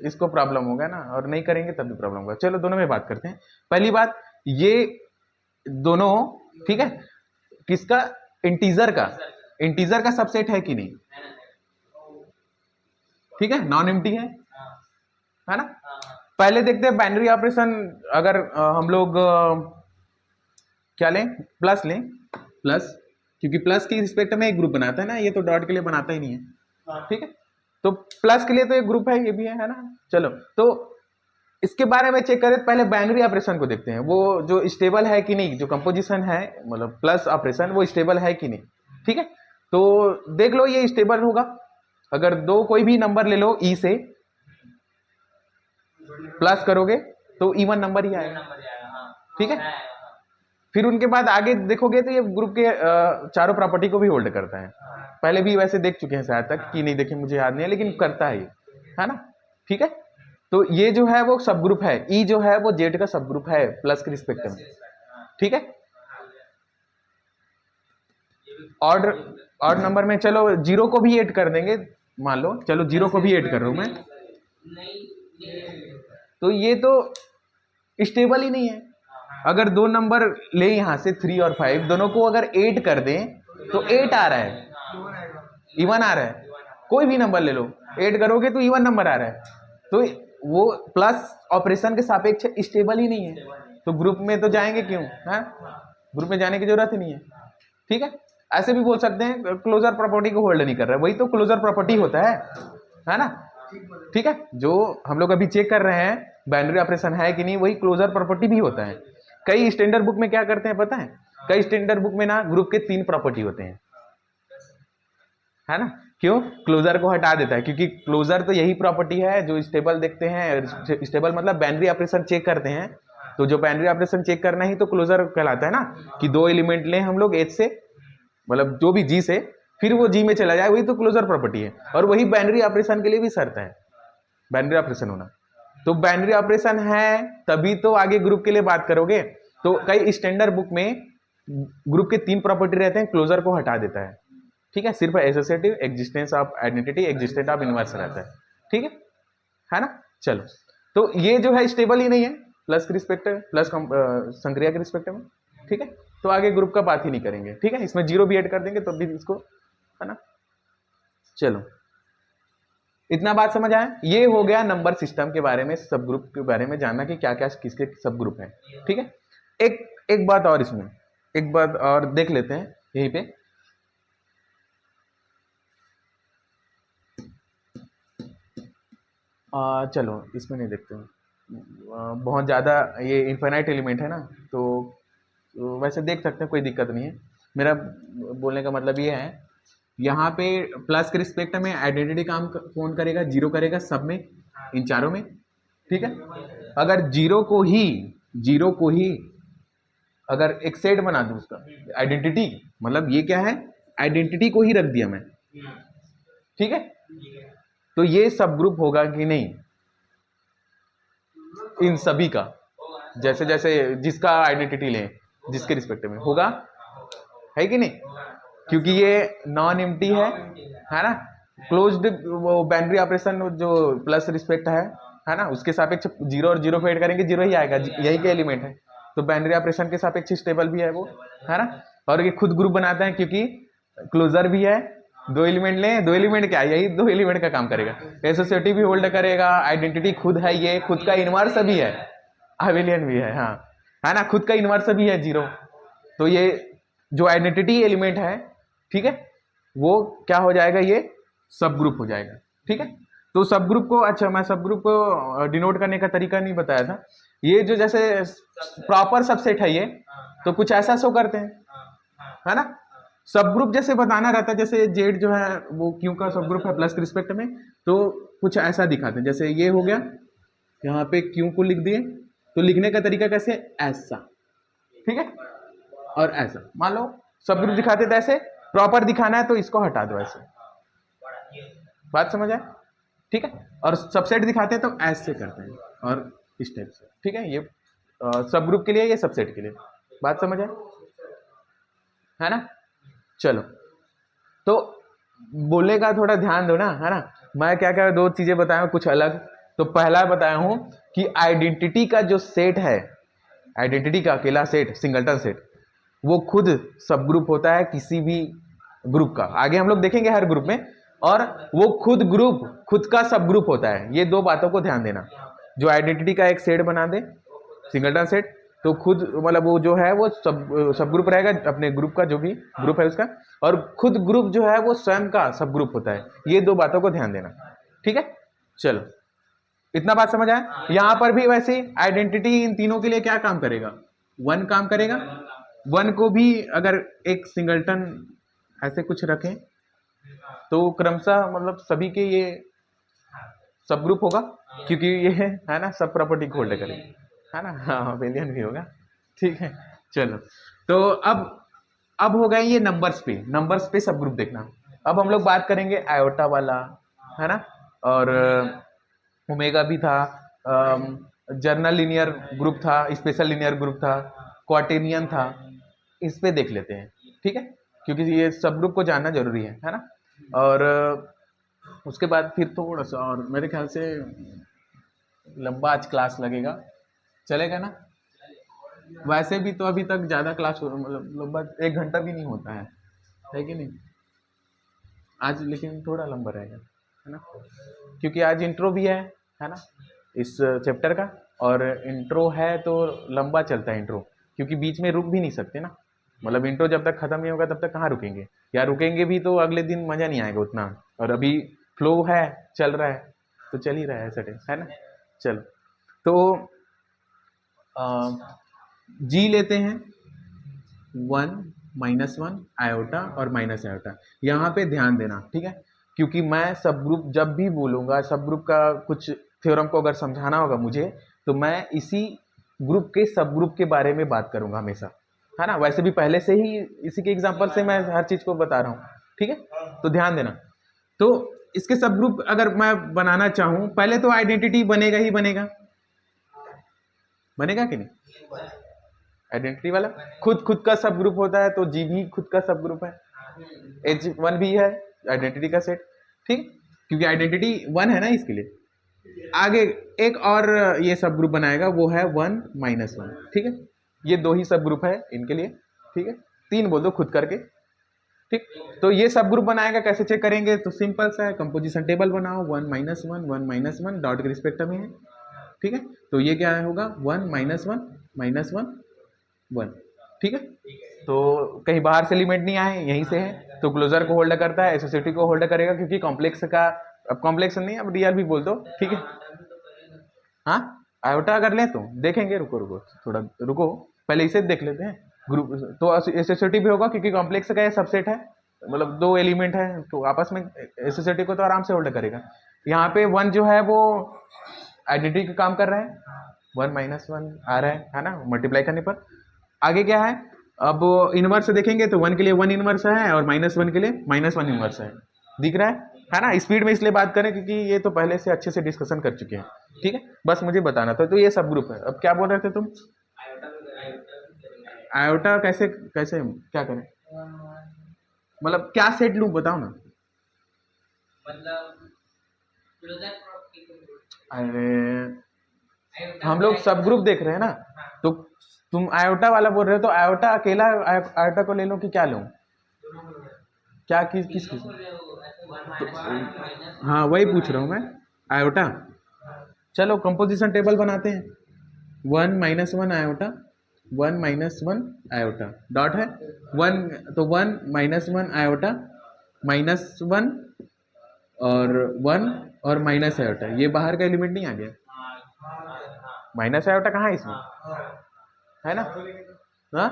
इसको प्रॉब्लम होगा ना, और नहीं करेंगे तब भी प्रॉब्लम होगा। चलो दोनों में बात करते हैं। पहली बात, ये दोनों, ठीक है, किसका? इंटीजर का सबसेट है कि नहीं? ठीक है, नॉन एम्प्टी है ना। पहले देखते हैं बाइनरी ऑपरेशन, अगर हम लोग क्या लें, प्लस लें, प्लस, क्योंकि प्लस की रिस्पेक्ट में एक ग्रुप बनाता है ना, ये तो डॉट के लिए बनाता ही नहीं है। ठीक है, तो प्लस के लिए तो एक ग्रुप है, ये भी है ना। चलो, तो इसके बारे में चेक करें, पहले बाइनरी ऑपरेशन को देखते हैं, वो जो स्टेबल है कि नहीं, जो कंपोजिशन है, मतलब प्लस ऑपरेशन, वो स्टेबल है कि नहीं। ठीक है, तो देख लो ये स्टेबल होगा, अगर दो कोई भी नंबर ले लो ई से, प्लस करोगे तो इवन नंबर ही आएगा। ठीक है, फिर उनके बाद आगे देखोगे तो ये ग्रुप के चारों प्रॉपर्टी को भी होल्ड करता है। पहले भी वैसे देख चुके हैं शायद तक कि नहीं देखे, मुझे याद नहीं है, लेकिन करता है ये, है ना। ठीक है, तो ये जो है वो सब ग्रुप है, ई जो है वो जेड का सब ग्रुप है प्लस के रिस्पेक्ट में। ठीक है, ऑड नंबर में चलो जीरो को भी ऐड कर देंगे, मान लो चलो जीरो को भी ऐड कर रहा हूं मैं, तो ये तो स्टेबल ही नहीं है। अगर दो नंबर ले यहां से 3 और 5 दोनों को अगर 8 कर दें तो 8 आ रहा है, इवन आ रहा है। कोई भी नंबर ले लो, 8 करोगे तो इवन नंबर आ रहा है, तो वो प्लस ऑपरेशन के सापेक्ष स्टेबल ही नहीं है, तो ग्रुप में तो जाएंगे क्यों, है ग्रुप में जाने की जरूरत ही नहीं है। ठीक है, ऐसे भी बोल सकते हैं क्लोजर प्रॉपर्टी को होल्ड नहीं कर रहा है, वही तो क्लोजर प्रॉपर्टी होता है ना। ठीक है, जो हम लोग अभी चेक कर रहे हैं बाइनरी ऑपरेशन है कि नहीं, वही क्लोजर प्रॉपर्टी भी होता है। कई स्टैंडर्ड बुक में क्या करते हैं पता है, कई स्टैंडर्ड बुक में ना ग्रुप के 3 प्रॉपर्टी होते हैं, है ना। क्यों, क्लोजर को हटा देता है, क्योंकि क्लोजर तो यही प्रॉपर्टी है जो स्टेबल देखते हैं, स्टेबल मतलब बाइनरी ऑपरेशन चेक करते हैं, तो जो बाइनरी ऑपरेशन चेक करना ही तो क्लोजर कहलाता है ना, कि दो एलिमेंट लें हम लोग एच से, मतलब जो भी जी से, फिर वो जी में चला जाए, वही तो क्लोजर प्रॉपर्टी है। और वही बाइनरी ऑपरेशन के लिए भी शर्त है, बाइनरी ऑपरेशन होना। तो बाइनरी ऑपरेशन है तभी तो आगे ग्रुप के लिए बात करोगे। तो कई स्टैंडर्ड बुक में ग्रुप के 3 प्रॉपर्टी रहते हैं, क्लोजर को हटा देता है। ठीक है, सिर्फ associative, existence of identity, existence of inverse रहता है। ठीक है ना। चलो, तो ये जो है स्टेबल ही नहीं है प्लस के रिस्पेक्ट प्लस संक्रिया के रिस्पेक्ट में। ठीक है, तो आगे ग्रुप का बात ही नहीं करेंगे। ठीक है, इसमें जीरो भी ऐड कर देंगे तो भी इसको, है ना। चलो, इतना बात समझ आया। ये हो गया नंबर सिस्टम के बारे में, सब ग्रुप के बारे में जानना कि क्या क्या किसके सब ग्रुप है। ठीक है, एक बात और, इसमें एक बात और देख लेते हैं यहीं पे। चलो इसमें नहीं देखते हैं, बहुत ज़्यादा ये इनफाइनाइट एलिमेंट है ना, तो वैसे देख सकते हैं, कोई दिक्कत नहीं है। मेरा बोलने का मतलब ये है, यहाँ पे प्लस के रिस्पेक्ट में आइडेंटिटी काम कौन करेगा, जीरो करेगा सब में, इन चारों में। ठीक है, अगर जीरो को ही अगर एक सेट बना दूं उसका आइडेंटिटी, मतलब ये क्या है, आइडेंटिटी को ही रख दिया मैं। ठीक है, तो ये सब ग्रुप होगा कि नहीं इन सभी का, जैसे जैसे जिसका आइडेंटिटी लें जिसके रिस्पेक्ट में होगा, है कि नहीं, क्योंकि ये नॉन एम्प्टी है ना। क्लोज्ड वो बाइनरी ऑपरेशन जो प्लस रिस्पेक्ट है ना, उसके सापेक्ष जीरो और जीरो को ऐड करेंगे, जीरो ही आएगा, यही के एलिमेंट है, तो बाइनरी ऑपरेशन के सापेक्ष स्टेबल भी है वो, है ना। और ये खुद ग्रुप बनाता है क्योंकि क्लोजर भी है, दो एलिमेंट लें, दो एलिमेंट क्या, यही दो एलिमेंट का काम करेगा, एसोसिएटिव भी होल्ड करेगा, आइडेंटिटी खुद है, ये खुद का इनवर्स भी है, अबेलियन भी है, हाँ, है ना, खुद का इनवर्स भी है जीरो। तो ये जो आइडेंटिटी एलिमेंट है, ठीक है, वो क्या हो जाएगा, ये सब ग्रुप हो जाएगा। ठीक है, तो सब ग्रुप को, अच्छा मैं सब ग्रुप को डिनोट करने का तरीका नहीं बताया था। ये जो जैसे प्रॉपर सबसेट है ये, तो कुछ ऐसा शो करते हैं, है ना। सब ग्रुप जैसे बताना रहता है, जैसे जेड जो है वो क्यू का सब ग्रुप है प्लस के रिस्पेक्ट में, तो कुछ ऐसा दिखाते हैं, जैसे ये हो गया, यहाँ पे क्यू को लिख दिए, तो लिखने का तरीका कैसे, ऐसा, ठीक है, और ऐसा मान लो सब ग्रुप दिखाते थे, ऐसे प्रॉपर दिखाना है तो इसको हटा दो, ऐसे, बात समझ आए। ठीक है, और सबसेट दिखाते हैं तो ऐसे करते हैं और इस टाइप से। ठीक है, ये सब ग्रुप के लिए, ये सबसेट के लिए, बात समझ आए, है ना। चलो, तो बोलने का थोड़ा ध्यान दो ना, है ना। मैं क्या क्या दो चीजें बताया हूं कुछ अलग। तो पहला बताया हूं कि आइडेंटिटी का जो सेट है, आइडेंटिटी का अकेला सेट, सिंगलटन सेट, वो खुद सब ग्रुप होता है किसी भी ग्रुप का, आगे हम लोग देखेंगे हर ग्रुप में, और वो खुद ग्रुप खुद का सब ग्रुप होता है। ये दो बातों को ध्यान देना, जो आइडेंटिटी का एक सेट बना दे, सिंगलटन सेट, तो खुद मतलब वो जो है वो सब ग्रुप रहेगा, अपने ग्रुप का जो भी ग्रुप है उसका, और खुद ग्रुप जो है वो स्वयं का सब ग्रुप होता है। ये दो बातों को ध्यान देना। ठीक है, चलो इतना बात समझ आया। यहां पर भी वैसे आइडेंटिटी इन तीनों के लिए क्या काम करेगा, वन काम करेगा। वन को भी अगर एक सिंगलटन ऐसे कुछ रखें तो क्रमशः मतलब सभी के ये सब ग्रुप होगा, क्योंकि ये है ना सब प्रॉपर्टी को होल्ड करेगा, है ना, हाँ, अबेलियन भी होगा। ठीक है, चलो, तो अब हो गए ये नंबर्स पे सब ग्रुप देखना। अब हम लोग बात करेंगे आयोटा वाला, है ना, और ओमेगा भी था, जर्नल लीनियर ग्रुप था, स्पेशल लीनियर ग्रुप था, क्वाटेनियन था। इस पे देख लेते हैं, ठीक है, क्योंकि ये सब ग्रुप को जानना जरूरी है ना। और उसके बाद फिर थोड़ा सा और मेरे ख्याल से लंबा आज क्लास लगेगा, चलेगा ना? वैसे भी तो अभी तक ज़्यादा क्लास मतलब लगभग 1 घंटा भी नहीं होता है कि नहीं? आज लेकिन थोड़ा लंबा रहेगा, है ना, क्योंकि आज इंट्रो भी है ना, इस चैप्टर का। और इंट्रो है तो लंबा चलता है इंट्रो, क्योंकि बीच में रुक भी नहीं सकते ना। मतलब इंट्रो जब तक खत्म नहीं होगा तब तक कहाँ रुकेंगे, या रुकेंगे भी तो अगले दिन मज़ा नहीं आएगा उतना। और अभी फ्लो है, चल रहा है, तो चल ही रहा है ऐसा है ना। चलो, तो जी लेते हैं 1 - 1 आयोटा और माइनस आयोटा। यहाँ पे ध्यान देना, ठीक है, क्योंकि मैं सब ग्रुप जब भी बोलूँगा, सब ग्रुप का कुछ थ्योरम को अगर समझाना होगा मुझे, तो मैं इसी ग्रुप के सब ग्रुप के बारे में बात करूँगा हमेशा, है ना। वैसे भी पहले से ही इसी के एग्जाम्पल से मैं हर चीज़ को बता रहा हूँ, ठीक है, तो ध्यान देना। तो इसके सब ग्रुप अगर मैं बनाना चाहूँ, पहले तो आइडेंटिटी बनेगा ही बनेगा कि नहीं? आइडेंटिटी वाला खुद का सब ग्रुप होता है, तो जी भी खुद का सब ग्रुप है, H1 भी है आइडेंटिटी का सेट, ठीक, क्योंकि आइडेंटिटी 1 है ना इसके लिए। आगे एक और ये सब ग्रुप बनाएगा, वो है 1 - 1, ठीक है। ये 2 ही सब ग्रुप है इनके लिए, ठीक है, 3 बोल दो खुद करके, ठीक। तो ये सब ग्रुप बनाएगा, कैसे चेक करेंगे? तो सिंपल सा है, कंपोजिशन टेबल बनाओ, 1 - 1 1 - 1 डॉट के रिस्पेक्ट में है, ठीक है। तो ये क्या होगा? 1 - 1 -1 1, ठीक है। तो कहीं बाहर से एलिमेंट नहीं आए, यहीं से है, तो क्लोजर को होल्ड करता है, एसोसिएटिव को होल्ड करेगा, क्योंकि कॉम्प्लेक्स का, अब कॉम्प्लेक्स नहीं, अब रियल भी बोल दो, ठीक है। हाँ, आयोटा अगर ले तो देखेंगे, रुको रुको थोड़ा रुको, पहले इसे देख लेते हैं। ग्रुप तो एसोसिएटिव भी होगा, क्योंकि कॉम्प्लेक्स का ये सबसेट है, मतलब 2 एलिमेंट है, तो आपस में एसोसिएटिव को तो आराम से होल्ड करेगा। यहाँ पे 1 जो है वो आइडेंटिटी का काम कर रहा है, 1 - 1 आ रहा है ना, मल्टीप्लाई करने पर। आगे क्या है? अब इनवर्स देखेंगे तो 1 के लिए 1 इनवर्स है, और -1 के लिए -1 इनवर्स है, दिख रहा है ना। स्पीड में इसलिए बात करें क्योंकि ये तो पहले से अच्छे से डिस्कशन कर चुके हैं, ठीक है, बस मुझे बताना था। तो ये सब ग्रुप है। अब क्या बोल रहे थे तुम? आयोटा कैसे कैसे क्या करें, मतलब क्या सेट लूं, बताओ ना। अरे हम लोग सब ग्रुप देख रहे हैं ना, तो तुम आयोटा वाला बोल रहे हो, तो आयोटा अकेला आयोटा को ले लो कि क्या लूं? क्या किस हाँ, वही पूछ रहा हूँ मैं, आयोटा। चलो कंपोजिशन टेबल बनाते हैं, 1 - 1 आयोटा, 1 - 1 आयोटा डॉट है 1, तो 1 - 1 आयोटा, -1 और 1 और माइनस आयोटा, ये बाहर का एलिमेंट नहीं आ गया, माइनस आयोटा कहाँ है इसमें, है ना। हाँ,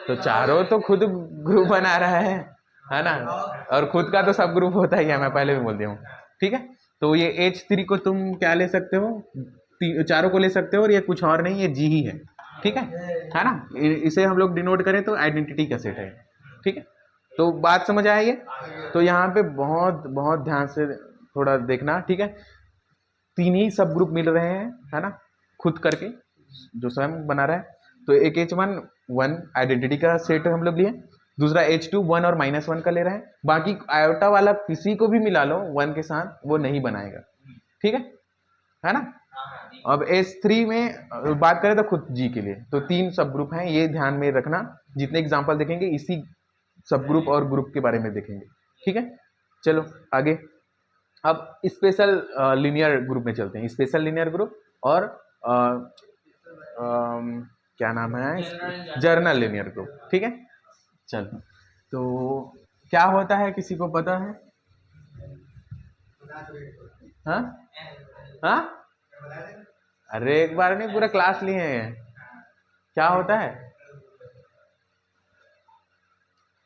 तो चारों तो खुद ग्रुप बना रहा है ना, और खुद का तो सब ग्रुप होता ही है, मैं पहले भी बोल दिया हूँ, ठीक है। तो ये H3 को तुम क्या ले सकते हो? चारों को ले सकते हो, और ये कुछ और नहीं, ये जी ही है, ठीक है ना। इसे हम लोग डिनोट करें तो आइडेंटिटी का सेट है, ठीक है। तो बात समझ आई है? तो यहाँ पे बहुत बहुत ध्यान से थोड़ा देखना, ठीक है। 3 ही सब ग्रुप मिल रहे हैं, है ना, खुद करके जो स्वयं बना रहा है। तो एक H1 1 आइडेंटिटी का सेट हम लोग लिए, दूसरा H2 1 और -1 का ले रहे हैं। बाकी आयोटा वाला किसी को भी मिला लो 1 के साथ, वो नहीं बनाएगा, ठीक है ना। अब S3 में बात करें तो खुद जी के लिए, तो 3 सब ग्रुप हैं, ये ध्यान में रखना। जितने एग्जाम्पल देखेंगे इसी सब ग्रुप और ग्रुप के बारे में देखेंगे, ठीक है। चलो आगे, अब स्पेशल लीनियर ग्रुप में चलते हैं। स्पेशल लीनियर ग्रुप और क्या नाम है, जर्नल लीनियर ग्रुप, ठीक है। चलो, तो क्या होता है, किसी को पता है? हाँ हाँ, अरे एक बार नहीं, पूरा क्लास लिए हैं। क्या होता है,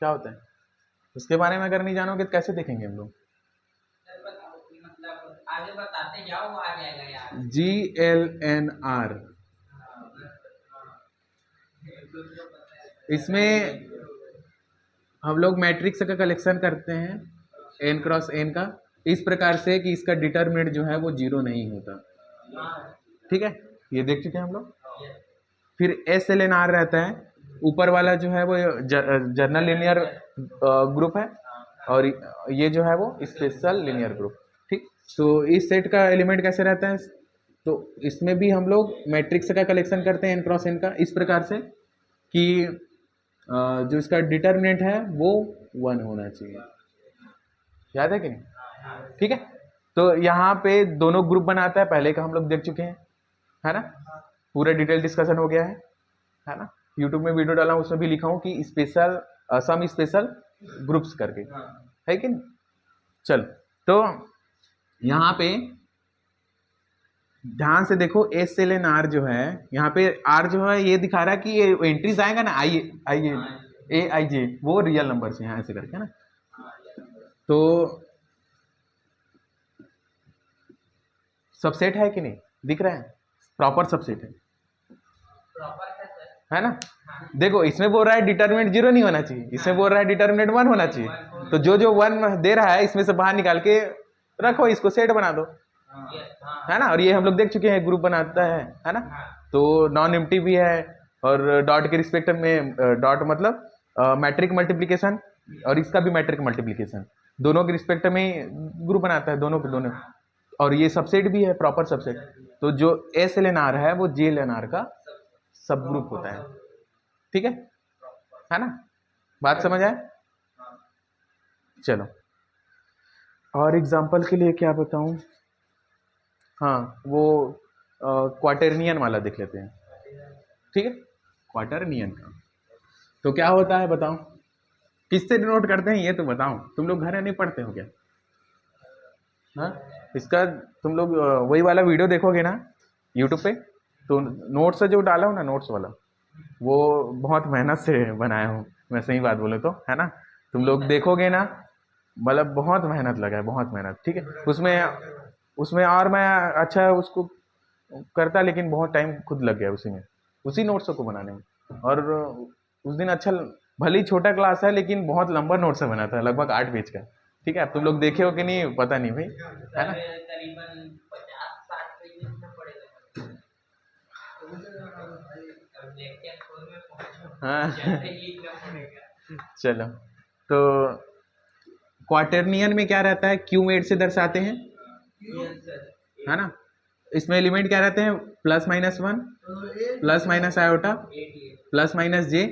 क्या होता है उसके बारे में अगर नहीं जानोगे तो कैसे देखेंगे हम लोग? GLNR इसमें हम लोग मैट्रिक्स का कलेक्शन करते हैं n क्रॉस n का, इस प्रकार से कि इसका डिटरमिनेंट जो है वो जीरो नहीं होता। ठीक है, ये देख चुके हैं हम लोग। फिर एस एल एन आर रहता है, ऊपर वाला जो है वो जर्नल लीनियर ग्रुप है, और ये जो है वो स्पेशल लीनियर ग्रुप। ठीक, तो इस सेट का एलिमेंट कैसे रहता है, तो इसमें भी हम लोग मैट्रिक्स का कलेक्शन करते हैं n क्रॉस n का, इस प्रकार से कि जो इसका डिटरमिनेंट है वो 1 होना चाहिए। याद है कि नहीं? ठीक है, तो यहाँ पे दोनों ग्रुप बनाता है, पहले का हम लोग देख चुके हैं, है ना, पूरा डिटेल डिस्कशन हो गया है ना। यूट्यूब में वीडियो डाला हूँ, उसमें भी लिखा हूँ कि स्पेशल सम स्पेशल ग्रुप्स करके, है कि नहीं। चल, तो यहाँ पे ध्यान से देखो, एस एल एन आर जो है, यहाँ पे आर जो है ये दिखा रहा है कि ये एंट्रीज आएगा ना, आई आई ए आई जे, वो रियल नंबर से यहाँ ऐसे करके, है ना। तो सबसेट है कि नहीं, दिख रहा है, प्रॉपर सबसेट है ना। देखो, इसमें बोल रहा है डिटरमिनेंट 0 नहीं होना चाहिए, इसमें बोल रहा है डिटरमिनेंट 1 होना चाहिए। तो जो जो 1 दे रहा है इसमें से बाहर निकाल के रखो, इसको सेट बना दो, है ना। और ये हम लोग देख चुके हैं, ग्रुप बनाता है ना। तो नॉन एम्प्टी भी है, और डॉट के रिस्पेक्ट में, डॉट मतलब मैट्रिक मल्टीप्लिकेशन, और इसका भी मैट्रिक मल्टीप्लिकेशन, दोनों के रिस्पेक्ट में ग्रुप बनाता है, दोनों के दोनों। और ये सबसेट भी है, प्रॉपर सबसेट। तो जो एस एल एन आर है वो जे एल एन आर का सब ग्रुप होता है। ठीक है ना, बात समझ आए। चलो, और एग्जांपल के लिए क्या बताऊं, हाँ वो क्वार्टरनियन वाला देख लेते हैं। ठीक है, क्वार्टरनियन का तो क्या होता है बताओ, किससे डिनोट करते हैं ये तो बताओ, तुम लोग घर नहीं पढ़ते हो क्या? हाँ, इसका तुम लोग वही वाला वीडियो देखोगे ना यूट्यूब पे, तो नोट्स जो डाला हूँ ना, नोट्स वाला, वो बहुत मेहनत से बनाया हूँ, मैं सही बात बोले तो, है ना। तुम लोग देखोगे ना, मतलब बहुत मेहनत लगा है, बहुत मेहनत। ठीक है, उसमें और मैं अच्छा उसको करता, लेकिन बहुत टाइम खुद लग गया उसी में, उसी नोट्स को बनाने में। और उस दिन अच्छा, भले ही छोटा क्लास है लेकिन बहुत लंबा नोट्स बना था, लगभग 8 पेज का। ठीक है, अब तुम लोग देखे हो कि नहीं पता नहीं भाई, है ना। हाँ चलो, तो क्वार्टरनियन में क्या रहता है, क्यू एड से दर्शाते हैं, है ना। इसमें एलिमेंट क्या रहते हैं, plus minus 1, plus minus iota, plus minus j,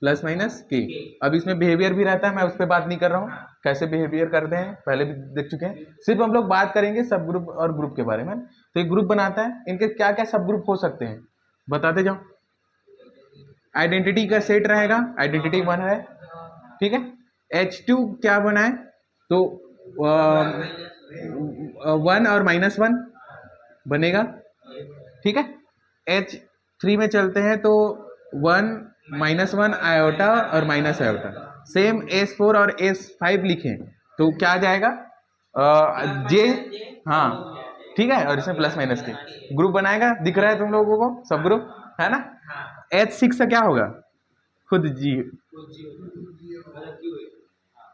plus minus k. अब इसमें बिहेवियर भी रहता है, मैं उस पर बात नहीं कर रहा हूँ, कैसे बिहेवियर करते हैं पहले भी देख चुके हैं। सिर्फ हम लोग बात करेंगे सब ग्रुप और ग्रुप के बारे में। तो एक ग्रुप बनाता है, इनके क्या क्या सब ग्रुप हो सकते हैं बताते जाओ। आइडेंटिटी का सेट रहेगा, आइडेंटिटी 1 है, ठीक है। H2 क्या बना है, तो 1 और -1 बनेगा, ठीक है। H3 में चलते हैं तो 1 -1 आयोटा और माइनस आयोटा। सेम S4 और S5 लिखें तो क्या आ जाएगा, जे, हाँ ठीक है, और इसमें प्लस माइनस के ग्रुप बनाएगा, दिख रहा है तुम लोगों को सब ग्रुप, है ना। H6 का क्या होगा, खुद जी,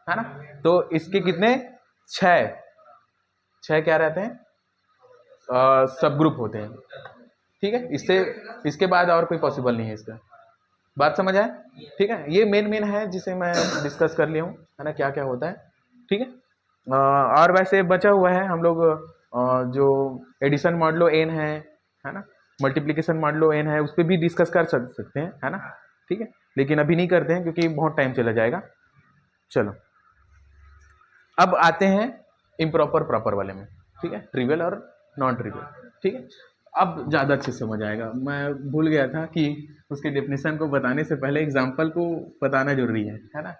है ना। तो इसके कितने, 6 क्या रहते हैं, सब ग्रुप होते हैं, ठीक है। इससे इसके बाद और कोई पॉसिबल नहीं है इसका, बात समझ आए। ठीक है, ये मेन है जिसे मैं डिस्कस कर लिया हूँ, है ना, क्या क्या होता है। ठीक है, और वैसे बचा हुआ है हम लोग जो एडिशन मॉडलो एन है ना, मल्टीप्लिकेशन मॉडलो एन है, उस पर भी डिस्कस कर सकते हैं, है ना। ठीक है, लेकिन अभी नहीं करते हैं क्योंकि बहुत टाइम चला जाएगा। चलो, अब आते हैं इम्प्रॉपर प्रॉपर वाले में, ठीक है, ट्रिवियल और नॉन ट्रिवियल। ठीक है, अब ज़्यादा अच्छे से समझ आएगा। मैं भूल गया था कि उसके डेफिनेशन को बताने से पहले एग्जाम्पल को बताना जरूरी है ना।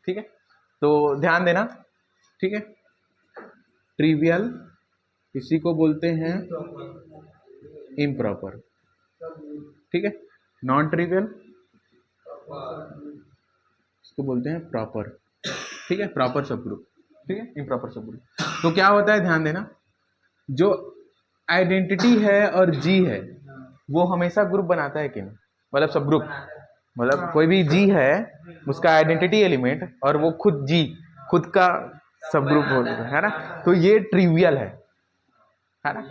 ठीक है, तो ध्यान देना, ठीक है। ट्रिवियल इसी को बोलते हैं इम्प्रॉपर, ठीक है। नॉन ट्रिवियल इसको बोलते हैं प्रॉपर, ठीक है, प्रॉपर सब ग्रुप, ठीक है, इम्प्रॉपर सब ग्रुप। तो क्या होता है, ध्यान देना, जो आइडेंटिटी है और जी है वो हमेशा ग्रुप बनाता है कि नहीं, मतलब सब ग्रुप, मतलब कोई भी जी है उसका आइडेंटिटी एलिमेंट और वो खुद का सब ग्रुप है ना, तो ये ट्रिवियल है ना,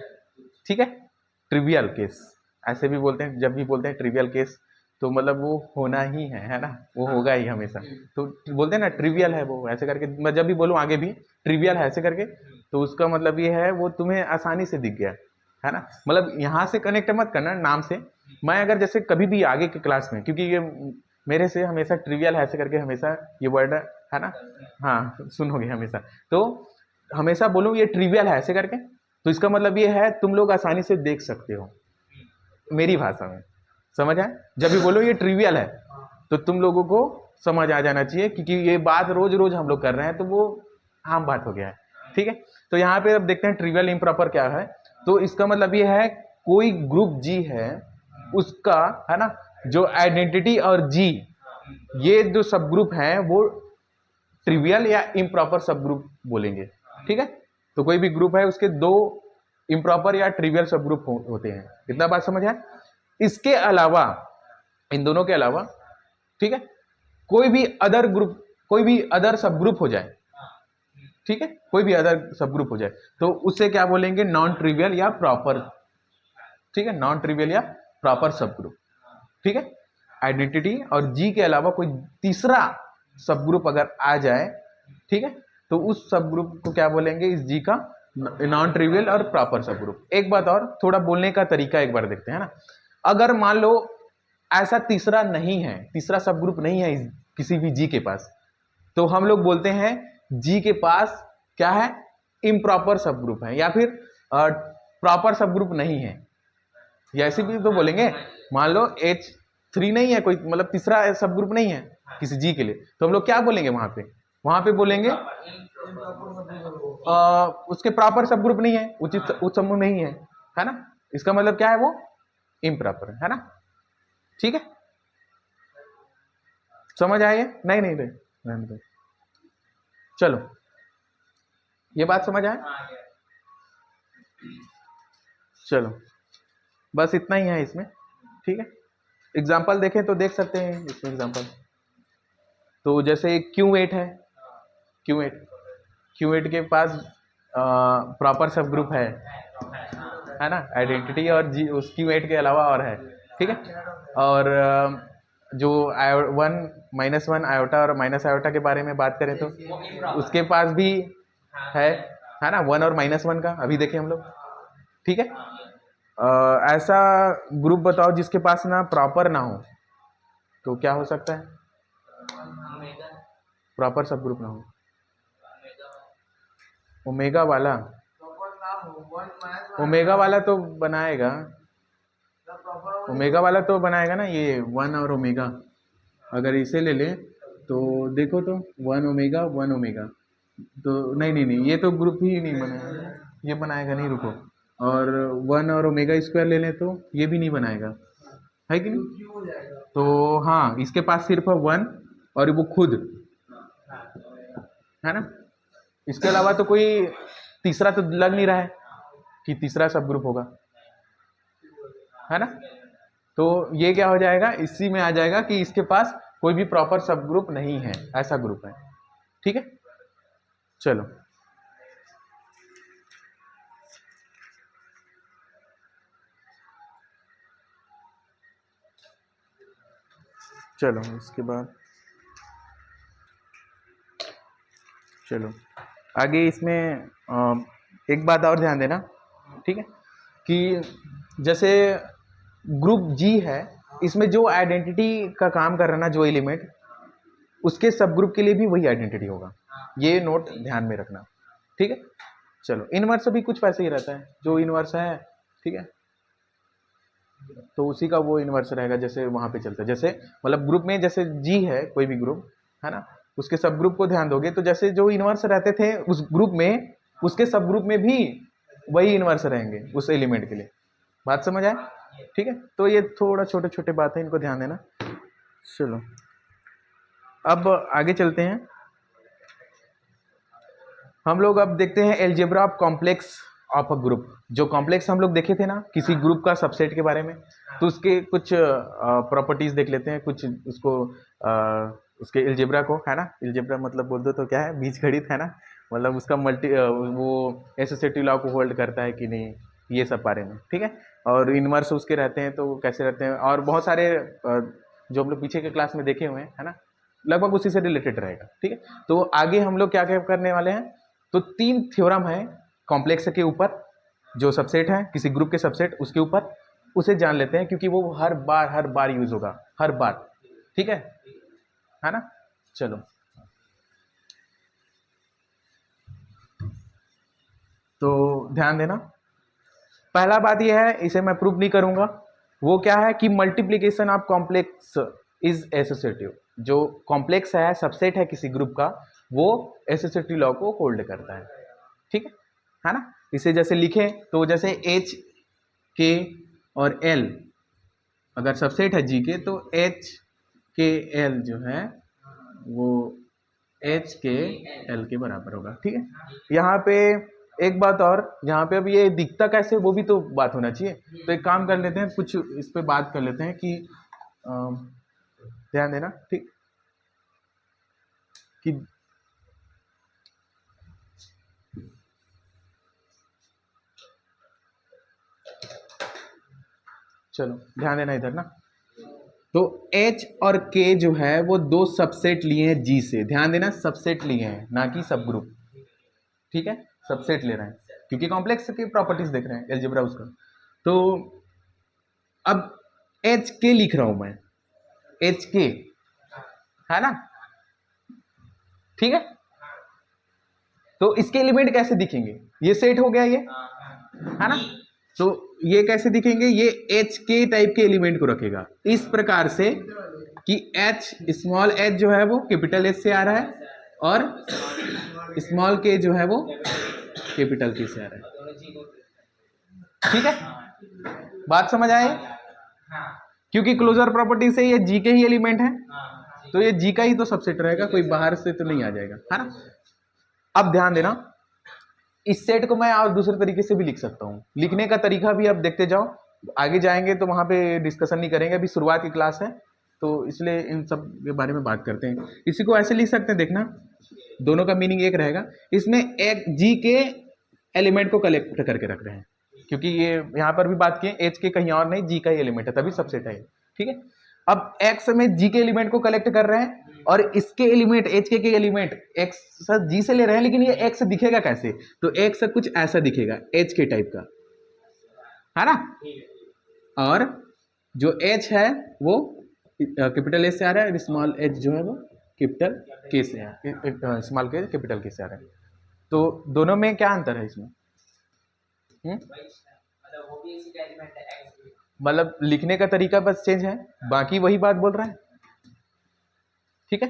ठीक है। ट्रिवियल केस ऐसे भी बोलते हैं, जब भी बोलते हैं ट्रिवियल केस तो मतलब वो होना ही है ना, वो होगा ही हमेशा। तो बोलते हैं ना ट्रिवियल है वो, ऐसे करके मैं जब भी बोलूँ आगे भी ट्रिवियल है ऐसे करके, तो उसका मतलब ये है वो तुम्हें आसानी से दिख गया है ना। मतलब यहाँ से कनेक्ट मत करना नाम से। मैं अगर जैसे कभी भी आगे के क्लास में, क्योंकि ये मेरे से हमेशा ट्रिवियल है ऐसे करके हमेशा ये वर्ड है ना, हाँ सुनोगे हमेशा, तो हमेशा बोलूँ ये ट्रिवियल है ऐसे करके, तो इसका मतलब ये है तुम लोग आसानी से देख सकते हो मेरी भाषा में, समझ आए। जब भी बोलो ये ट्रिवियल है तो तुम लोगों को समझ आ जाना चाहिए, क्योंकि ये बात रोज रोज हम लोग कर रहे हैं तो वो आम बात हो गया है, ठीक है। तो यहाँ पे अब देखते हैं ट्रिवियल इम्प्रॉपर क्या है। तो इसका मतलब ये है कोई ग्रुप जी है उसका, है ना, जो आइडेंटिटी और जी ये जो सब ग्रुप है वो ट्रिवियल या इम्प्रॉपर सब ग्रुप बोलेंगे, ठीक है। तो कोई भी ग्रुप है उसके दो इम्प्रॉपर या ट्रिवियल सब ग्रुप होते हैं, इतना बात समझ है। इसके अलावा, इन दोनों के अलावा, ठीक है, कोई भी अदर सब ग्रुप हो जाए, ठीक है, कोई भी अदर सब ग्रुप हो जाए तो उससे क्या बोलेंगे, नॉन ट्रिवियल या प्रॉपर, ठीक है, नॉन ट्रिवियल या प्रॉपर सब ग्रुप, ठीक है। आइडेंटिटी और जी के अलावा कोई तीसरा सब ग्रुप अगर आ जाए, ठीक है, तो उस सब ग्रुप को क्या बोलेंगे, इस जी का नॉन ट्रिवियल और प्रॉपर सब ग्रुप। एक बात और, थोड़ा बोलने का तरीका एक बार देखते हैं ना। अगर मान लो ऐसा तीसरा नहीं है, तीसरा सब ग्रुप नहीं है किसी भी जी के पास, तो हम लोग बोलते हैं जी के पास क्या है, इम्प्रॉपर सब ग्रुप है या फिर प्रॉपर सब ग्रुप नहीं है, या ऐसे भी तो बोलेंगे। मान लो H3 नहीं है कोई, मतलब तीसरा सब ग्रुप नहीं है किसी जी के लिए, तो हम लोग क्या बोलेंगे वहां पे बोलेंगे उसके प्रॉपर सब ग्रुप नहीं है, उचित उच्च समूह नहीं है ना। इसका मतलब क्या है, वो इम्प्रॉपर है ना, ठीक है। समझ आए? नहीं नहीं रे, चलो ये बात समझ आए, चलो बस इतना ही है इसमें, ठीक है। एग्जाम्पल देखें तो देख सकते हैं इसमें एग्जाम्पल। तो जैसे Q8 है, Q8 के पास प्रॉपर सब ग्रुप है ना, आइडेंटिटी और जी उस Q8 के अलावा और है, ठीक है। और जो 1 आयोटा और माइनस आयोटा के बारे में बात करें तो उसके पास भी है ना, 1 और -1 का अभी देखें हम लोग, ठीक है। ऐसा ग्रुप बताओ जिसके पास ना प्रॉपर ना हो, तो क्या हो सकता है, प्रॉपर सब ग्रुप ना हो। ओमेगा वाला तो बनाएगा, ओमेगा वाला तो बनाएगा ना, ये 1 और ओमेगा, अगर इसे ले ले तो देखो तो 1 ओमेगा, तो नहीं ये तो ग्रुप ही नहीं बनाएगा, ये बनाएगा नहीं, रुको। और 1 और ओमेगा स्क्वायर ले लें तो ये भी नहीं बनाएगा, है कि नहीं। तो हाँ, इसके पास सिर्फ 1 और वो खुद, है ना। इसके अलावा तो कोई तीसरा तो लग नहीं रहा है कि तीसरा सब ग्रुप होगा, है ना। तो ये क्या हो जाएगा, इसी में आ जाएगा कि इसके पास कोई भी प्रॉपर सब ग्रुप नहीं है, ऐसा ग्रुप है, ठीक है। चलो इसके बाद चलो आगे इसमें एक बात और ध्यान देना, ठीक है, कि जैसे ग्रुप जी है, इसमें जो आइडेंटिटी का काम कर रहा है ना, जो एलिमेंट, उसके सब ग्रुप के लिए भी वही आइडेंटिटी होगा, ये नोट ध्यान में रखना, ठीक है। चलो इनवर्स भी कुछ वैसे ही रहता है, जो इनवर्स है, ठीक है, तो उसी का वो इनवर्स रहेगा, जैसे वहां पे चलता है। जैसे मतलब ग्रुप में जैसे जी है कोई भी ग्रुप, है ना, उसके सब ग्रुप को ध्यान दोगे तो जैसे जो इनवर्स रहते थे उस ग्रुप में, उसके सब ग्रुप में भी वही इनवर्स रहेंगे उस एलिमेंट के लिए, बात समझ आए, ठीक है। तो ये थोड़ा छोटे छोटे बात है, इनको ध्यान देना। चलो अब आगे चलते हैं हम लोग, अब देखते हैं algebra of complex of a group, जो कॉम्प्लेक्स हम लोग देखे थे ना किसी ग्रुप का सबसेट के बारे में, तो उसके कुछ प्रॉपर्टीज देख लेते हैं, कुछ उसको उसके अलजेब्रा को, है ना, अलजेब्रा मतलब बोल दो तो क्या है, बीजगणित, है ना, मतलब उसका वो एसोसिएटिव लॉ को होल्ड करता है कि नहीं, ये सब बारे में, ठीक है। और इनवर्स उसके रहते हैं तो कैसे रहते हैं, और बहुत सारे जो हम लोग पीछे के क्लास में देखे हुए हैं, है ना, लगभग उसी से रिलेटेड रहेगा, ठीक है। तो आगे हम लोग क्या क्या करने वाले हैं, तो 3 थ्योरम है कॉम्प्लेक्स के ऊपर, जो सबसेट है किसी ग्रुप के सबसेट, उसके ऊपर उसे जान लेते हैं, क्योंकि वो हर बार यूज होगा, हर बार, ठीक है ना। चलो, तो ध्यान देना, पहला बात यह है, इसे मैं प्रूव नहीं करूंगा, वो क्या है कि multiplication of complex is associative. जो कॉम्प्लेक्स है, सबसेट है किसी ग्रुप का, वो एसोसिएटिव लॉ को होल्ड करता है, ठीक है ना। इसे जैसे लिखें तो जैसे एच के और एल अगर सबसेट है जी के, तो एच के एल जो है वो एच के एल के बराबर होगा, ठीक है। यहाँ पे एक बात और, यहाँ पे अब ये दिखता कैसे वो भी तो बात होना चाहिए, तो एक काम कर लेते हैं, कुछ इस पे बात कर लेते हैं कि ध्यान देना, ठीक, कि चलो ध्यान देना इधर ना, तो H और K जो है वो 2 सबसेट लिए हैं G से, ध्यान देना, सबसेट लिए हैं, ना कि सब ग्रुप, ठीक है, सबसेट ले रहे हैं, क्योंकि कॉम्प्लेक्स की प्रॉपर्टीज देख रहे हैं अलजेब्रा उसका। तो अब एच के लिख रहा हूं मैं, एच के, है ना, ठीक है। तो इसके एलिमेंट कैसे दिखेंगे, ये सेट हो गया ये, है ना, तो ये कैसे दिखेंगे, ये एच के टाइप के एलिमेंट को रखेगा इस प्रकार से कि एच, स्मॉल एच जो है वो कैपिटल एच से आ रहा है, और स्मॉल के जो है वो कैपिटल के से आ रहा है, ठीक है, बात समझ आए, क्योंकि क्लोजर प्रॉपर्टी से ये जी के ही एलिमेंट है, तो ये जी का ही तो सबसेट रहेगा, कोई बाहर से तो नहीं आ जाएगा, है ना। अब ध्यान देना, इस सेट को मैं और दूसरे तरीके से भी लिख सकता हूँ, लिखने का तरीका भी अब देखते जाओ, आगे जाएंगे तो वहां पे डिस्कशन नहीं करेंगे, अभी शुरुआत की क्लास है, तो इसलिए इन सब के बारे में बात करते हैं। इसी को ऐसे लिख सकते हैं, देखना दोनों का मीनिंग एक रहेगा, इसमें एक जी के एलिमेंट को कलेक्ट करके रख रहे हैं, क्योंकि ये यहाँ पर भी बात की एच के कहीं और नहीं, जी का ही एलिमेंट है, तभी सबसेट है, ठीक है। अब एक्स में जी के एलिमेंट को कलेक्ट कर रहे हैं, और इसके एलिमेंट एच के एलिमेंट एक्स सर जी से ले रहे हैं, लेकिन ये एक्स दिखेगा कैसे, तो एक्स कुछ ऐसा दिखेगा, एच के टाइप का, है ना, और जो एच है वो कैपिटल एच से आ रहा है, स्मॉल एच जो है वो कैपिटल के से है, स्मॉल के कैपिटल के से आ रहा है, तो दोनों में क्या अंतर है इसमें, मतलब लिखने का तरीका बस चेंज है, बाकी वही बात बोल रहा है, ठीक है,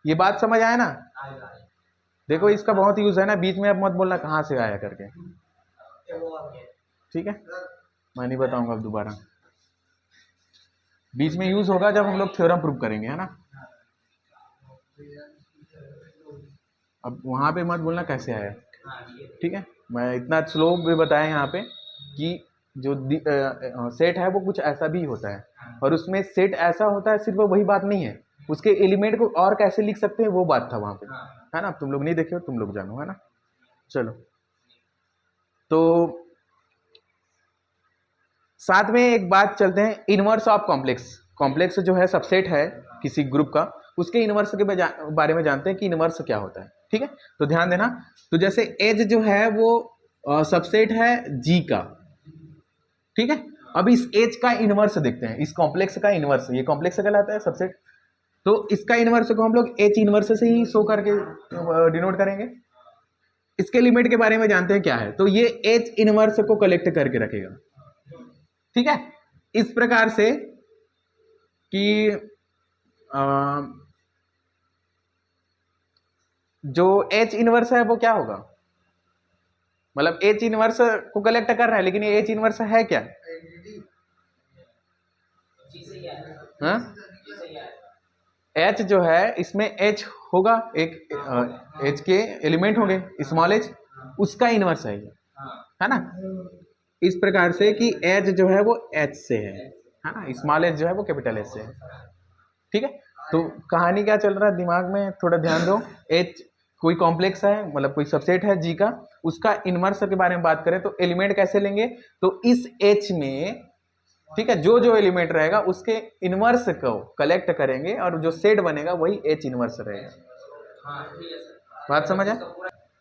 ये बात समझ आया ना। देखो इसका बहुत यूज है ना, बीच में अब मत बोलना कहाँ से आया करके, ठीक है, मैं नहीं बताऊंगा अब दोबारा, बीच में यूज होगा जब हम लोग थ्योरम प्रूव करेंगे, है ना। अब वहां पे मत बोलना कैसे आया, ठीक है, मैं इतना स्लो भी बताया यहाँ पे कि जो सेट है वो कुछ ऐसा भी होता है, और उसमें सेट ऐसा होता है, सिर्फ वही बात नहीं है, उसके एलिमेंट को और कैसे लिख सकते हैं वो बात था वहां पे, है ना, तुम लोग नहीं देखे हो, तुम लोग जानो, है ना। चलो, तो साथ में एक बात चलते हैं, इनवर्स ऑफ कॉम्प्लेक्स, कॉम्प्लेक्स जो है सबसेट है किसी ग्रुप का, उसके इनवर्स के बारे में जानते हैं कि इनवर्स क्या होता है, ठीक है। तो ध्यान देना, तो जैसे एज जो है वो सबसेट है जी का, ठीक है। अब इस एज का इनवर्स देखते हैं, इस कॉम्प्लेक्स का इनवर्स, ये कॉम्प्लेक्स कहलाता है सबसेट, तो इसका इनवर्स को हम लोग एच इनवर्स से ही शो करके डिनोट करेंगे। इसके लिमिट के बारे में जानते हैं क्या है, तो ये एच इनवर्स को कलेक्ट करके रखेगा, ठीक है, इस प्रकार से कि जो एच इनवर्स है वो क्या होगा, मतलब एच इनवर्स को कलेक्ट कर रहा है, लेकिन ये एच इनवर्स है क्या, हाँ, एच जो है इसमें एच होगा, एक एच के एलिमेंट होंगे, स्मॉल एच, उसका इनवर्स है ये, है ना। इस प्रकार से कि एच जो है वो एच से है ना, स्मॉल एच जो है वो कैपिटल एच से है। ठीक है, तो कहानी क्या चल रहा है दिमाग में थोड़ा ध्यान दो। एच कोई कॉम्प्लेक्स है, मतलब कोई सबसेट है जी का, उसका इनवर्स के बारे में बात करें तो एलिमेंट कैसे लेंगे, तो इस एच में, ठीक है, जो जो एलिमेंट रहेगा उसके इनवर्स को कलेक्ट करेंगे और जो सेट बनेगा वही एच इनवर्स रहेगा। बात समझ आए?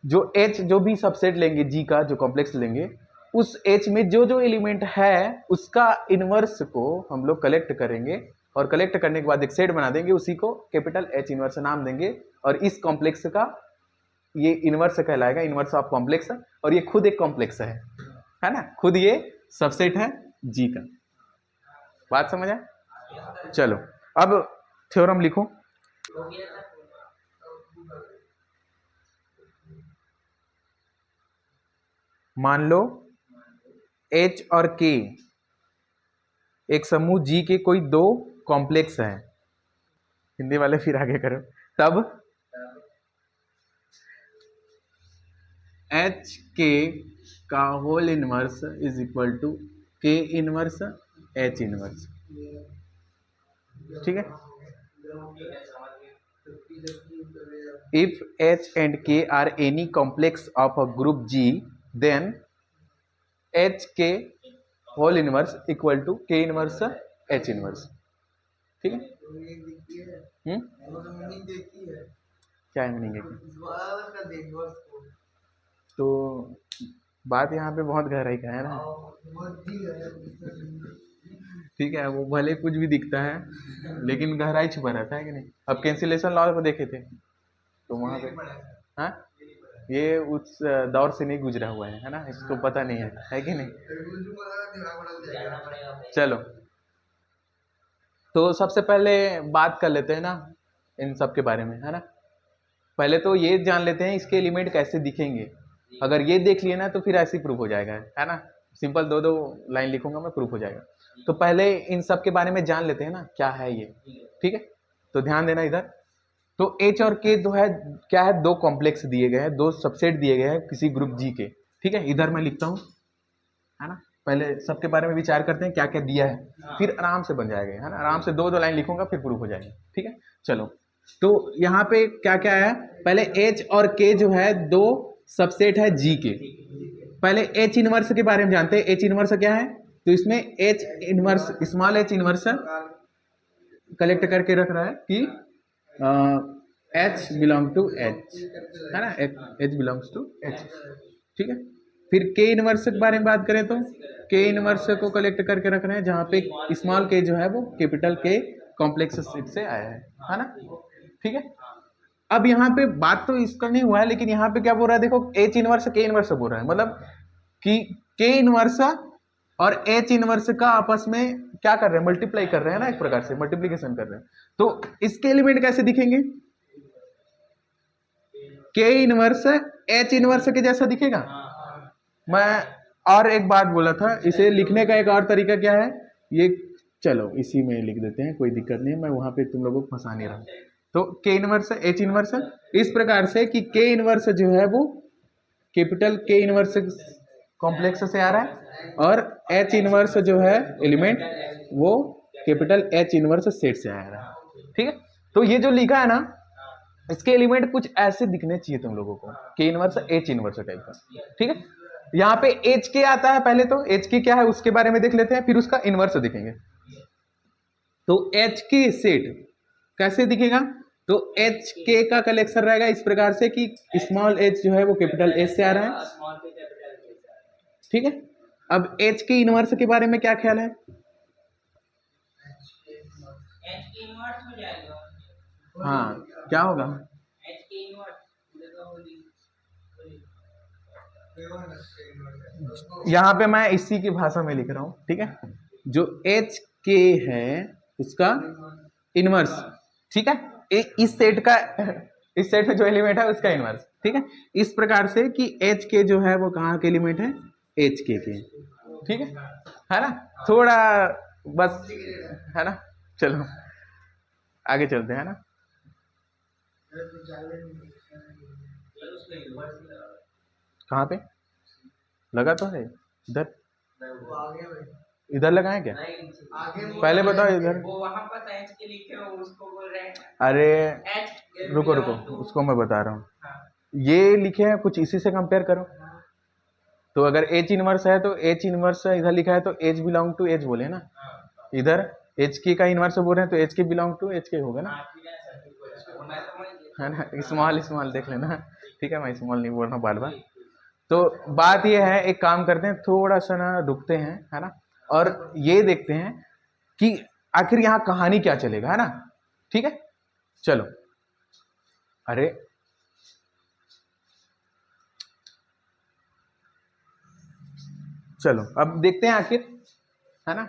जो एच जो भी सबसेट लेंगे जी का, जो कॉम्प्लेक्स लेंगे, उस एच में जो जो एलिमेंट है उसका इनवर्स को हम लोग कलेक्ट करेंगे और कलेक्ट करने के बाद एक सेट बना देंगे, उसी को कैपिटल एच इनवर्स नाम देंगे। और इस कॉम्प्लेक्स का ये इनवर्स कहलाएगा, इनवर्स ऑफ कॉम्प्लेक्स। और ये खुद एक कॉम्प्लेक्स है ना, खुद ये सबसेट है जी का। बात समझ आए? चलो अब थ्योरम लिखो। मान लो H और K एक समूह G के कोई दो कॉम्प्लेक्स हैं। हिंदी वाले फिर आगे करो। तब H K का whole inverse is equal to K inverse H inverse. ठीक है, if H and K are any complex of a group G, then H K whole inverse equal to K inverse H inverse. ठीक है, क्या मीनिंग है? तो बात यहाँ पे बहुत गहराई का है ना। ठीक है, वो भले कुछ भी दिखता है लेकिन गहराई छुपा रहता है कि नहीं। अब कैंसिलेशन लॉ को देखे थे तो वहां पे, हाँ, ये उस दौर से नहीं गुजरा हुआ है ना, इसको पता नहीं है कि नहीं। चलो, तो सबसे पहले बात कर लेते हैं ना इन सब के बारे में, है ना। पहले तो ये जान लेते हैं इसके एलिमेंट कैसे दिखेंगे। अगर ये देख लिए ना तो फिर ऐसे ही प्रूफ हो जाएगा, है ना। सिंपल दो दो लाइन लिखूंगा मैं, प्रूफ हो जाएगा। तो पहले इन सब के बारे में जान लेते हैं ना क्या है ये। ठीक है, तो ध्यान देना इधर। तो H और K दो है, क्या है, दो कॉम्प्लेक्स दिए गए हैं, दो सबसेट दिए गए हैं किसी ग्रुप G के। ठीक है, इधर मैं लिखता हूँ, है ना। पहले सबके बारे में विचार करते हैं क्या क्या दिया है, फिर आराम से बन जाएगा, है ना। आराम से दो दो लाइन लिखूंगा फिर प्रूफ हो जाएगा। ठीक है, चलो, तो यहाँ पे क्या क्या है। पहले H और K जो है दो सबसेट है G के। पहले H इनवर्स के बारे में जानते हैं। H इनवर्स क्या है, तो इसमें H inverse, small h inverse collect करके रख रहा है कि H बिलोंग टू H, है ना, H बिलोंग्स टू H। ठीक है, फिर K इनवर्स के बारे में बात करें तो K इनवर्स को कलेक्ट करके रख रहे हैं जहां पे स्मॉल k जो है वो कैपिटल K कॉम्प्लेक्स सेट से आया है ना। ठीक है, अब यहाँ पे बात तो इसका नहीं हुआ है, लेकिन यहाँ पे क्या बोल रहा है देखो, H इनवर्स K इनवर्स बोल रहा है, मतलब कि K इनवर्स और H इनवर्स का आपस में क्या कर रहे हैं, मल्टीप्लाई कर रहे हैं ना, एक प्रकार से मल्टीप्लीकेशन कर रहे हैं। तो इसके एलिमेंट कैसे दिखेंगे, K इनवर्स H इनवर्स के जैसा दिखेगा। मैं और एक बात बोला था, इसे लिखने का एक और तरीका क्या है, ये चलो इसी में लिख देते हैं, कोई दिक्कत नहीं है, मैं वहां पे तुम लोगों को फंसा नहीं रहा हूं। तो K इनवर्स H इनवर्स इस प्रकार से कि K इनवर्स जो है वो कैपिटल K इनवर्स कॉम्प्लेक्स से आ रहा है और H इनवर्स जो है एलिमेंट वो कैपिटल H इनवर्स सेट से आ रहा है। ठीक है, तो ये जो लिखा है ना, इसके एलिमेंट कुछ ऐसे दिखने चाहिए तुम लोगों को, K inverse H inverse type का। ठीक है, यहाँ पे H K आता है, पहले तो H K क्या है उसके बारे में देख लेते हैं, फिर उसका इनवर्स देखेंगे। तो H K सेट कैसे दिखेगा, तो H K का कलेक्शन रहेगा इस प्रकार से कि स्मॉल h जो है वो कैपिटल S से आ रहा है। ठीक है, अब H के इनवर्स के बारे में क्या ख्याल है, हाँ क्या होगा, यहाँ पे मैं इसी की भाषा में लिख रहा हूँ। ठीक है, जो H K है उसका इनवर्स, ठीक है, इस सेट का, इस सेट में जो एलिमेंट है उसका इनवर्स। ठीक है, इस प्रकार से कि H K जो है वो कहाँ के एलिमेंट है, H K के। ठीक है ना, थोड़ा बस, है ना। चलो आगे चलते हैं ना। कहाँ पे लगा तो है? इधर इधर लगाए क्या? पहले बताओ इधर। वो वहां पर एच के लिखे हो उसको बोल रहे हैं। अरे एच रुको रुको, उसको मैं बता रहा हूँ। हाँ। ये लिखे हैं कुछ, इसी से कंपेयर करो। तो अगर एच इनवर्स है तो एच इनवर्स इधर लिखा है तो एच बिलोंग टू एच बोले ना। इधर एच के का इनवर्स बोल रहे हैं तो एच के बिलोंग टू एच के होगा ना, है ना। स्मॉल स्मॉल देख लेना, ठीक है। मैं स्मॉल नहीं बोल रहा हूँ बार बार। तो बात ये है, एक काम करते हैं, थोड़ा सा ना रुकते हैं, है ना, और ये देखते हैं कि आखिर यहाँ कहानी क्या चलेगा, है ना। ठीक है, चलो। अरे चलो अब देखते हैं आखिर, है ना,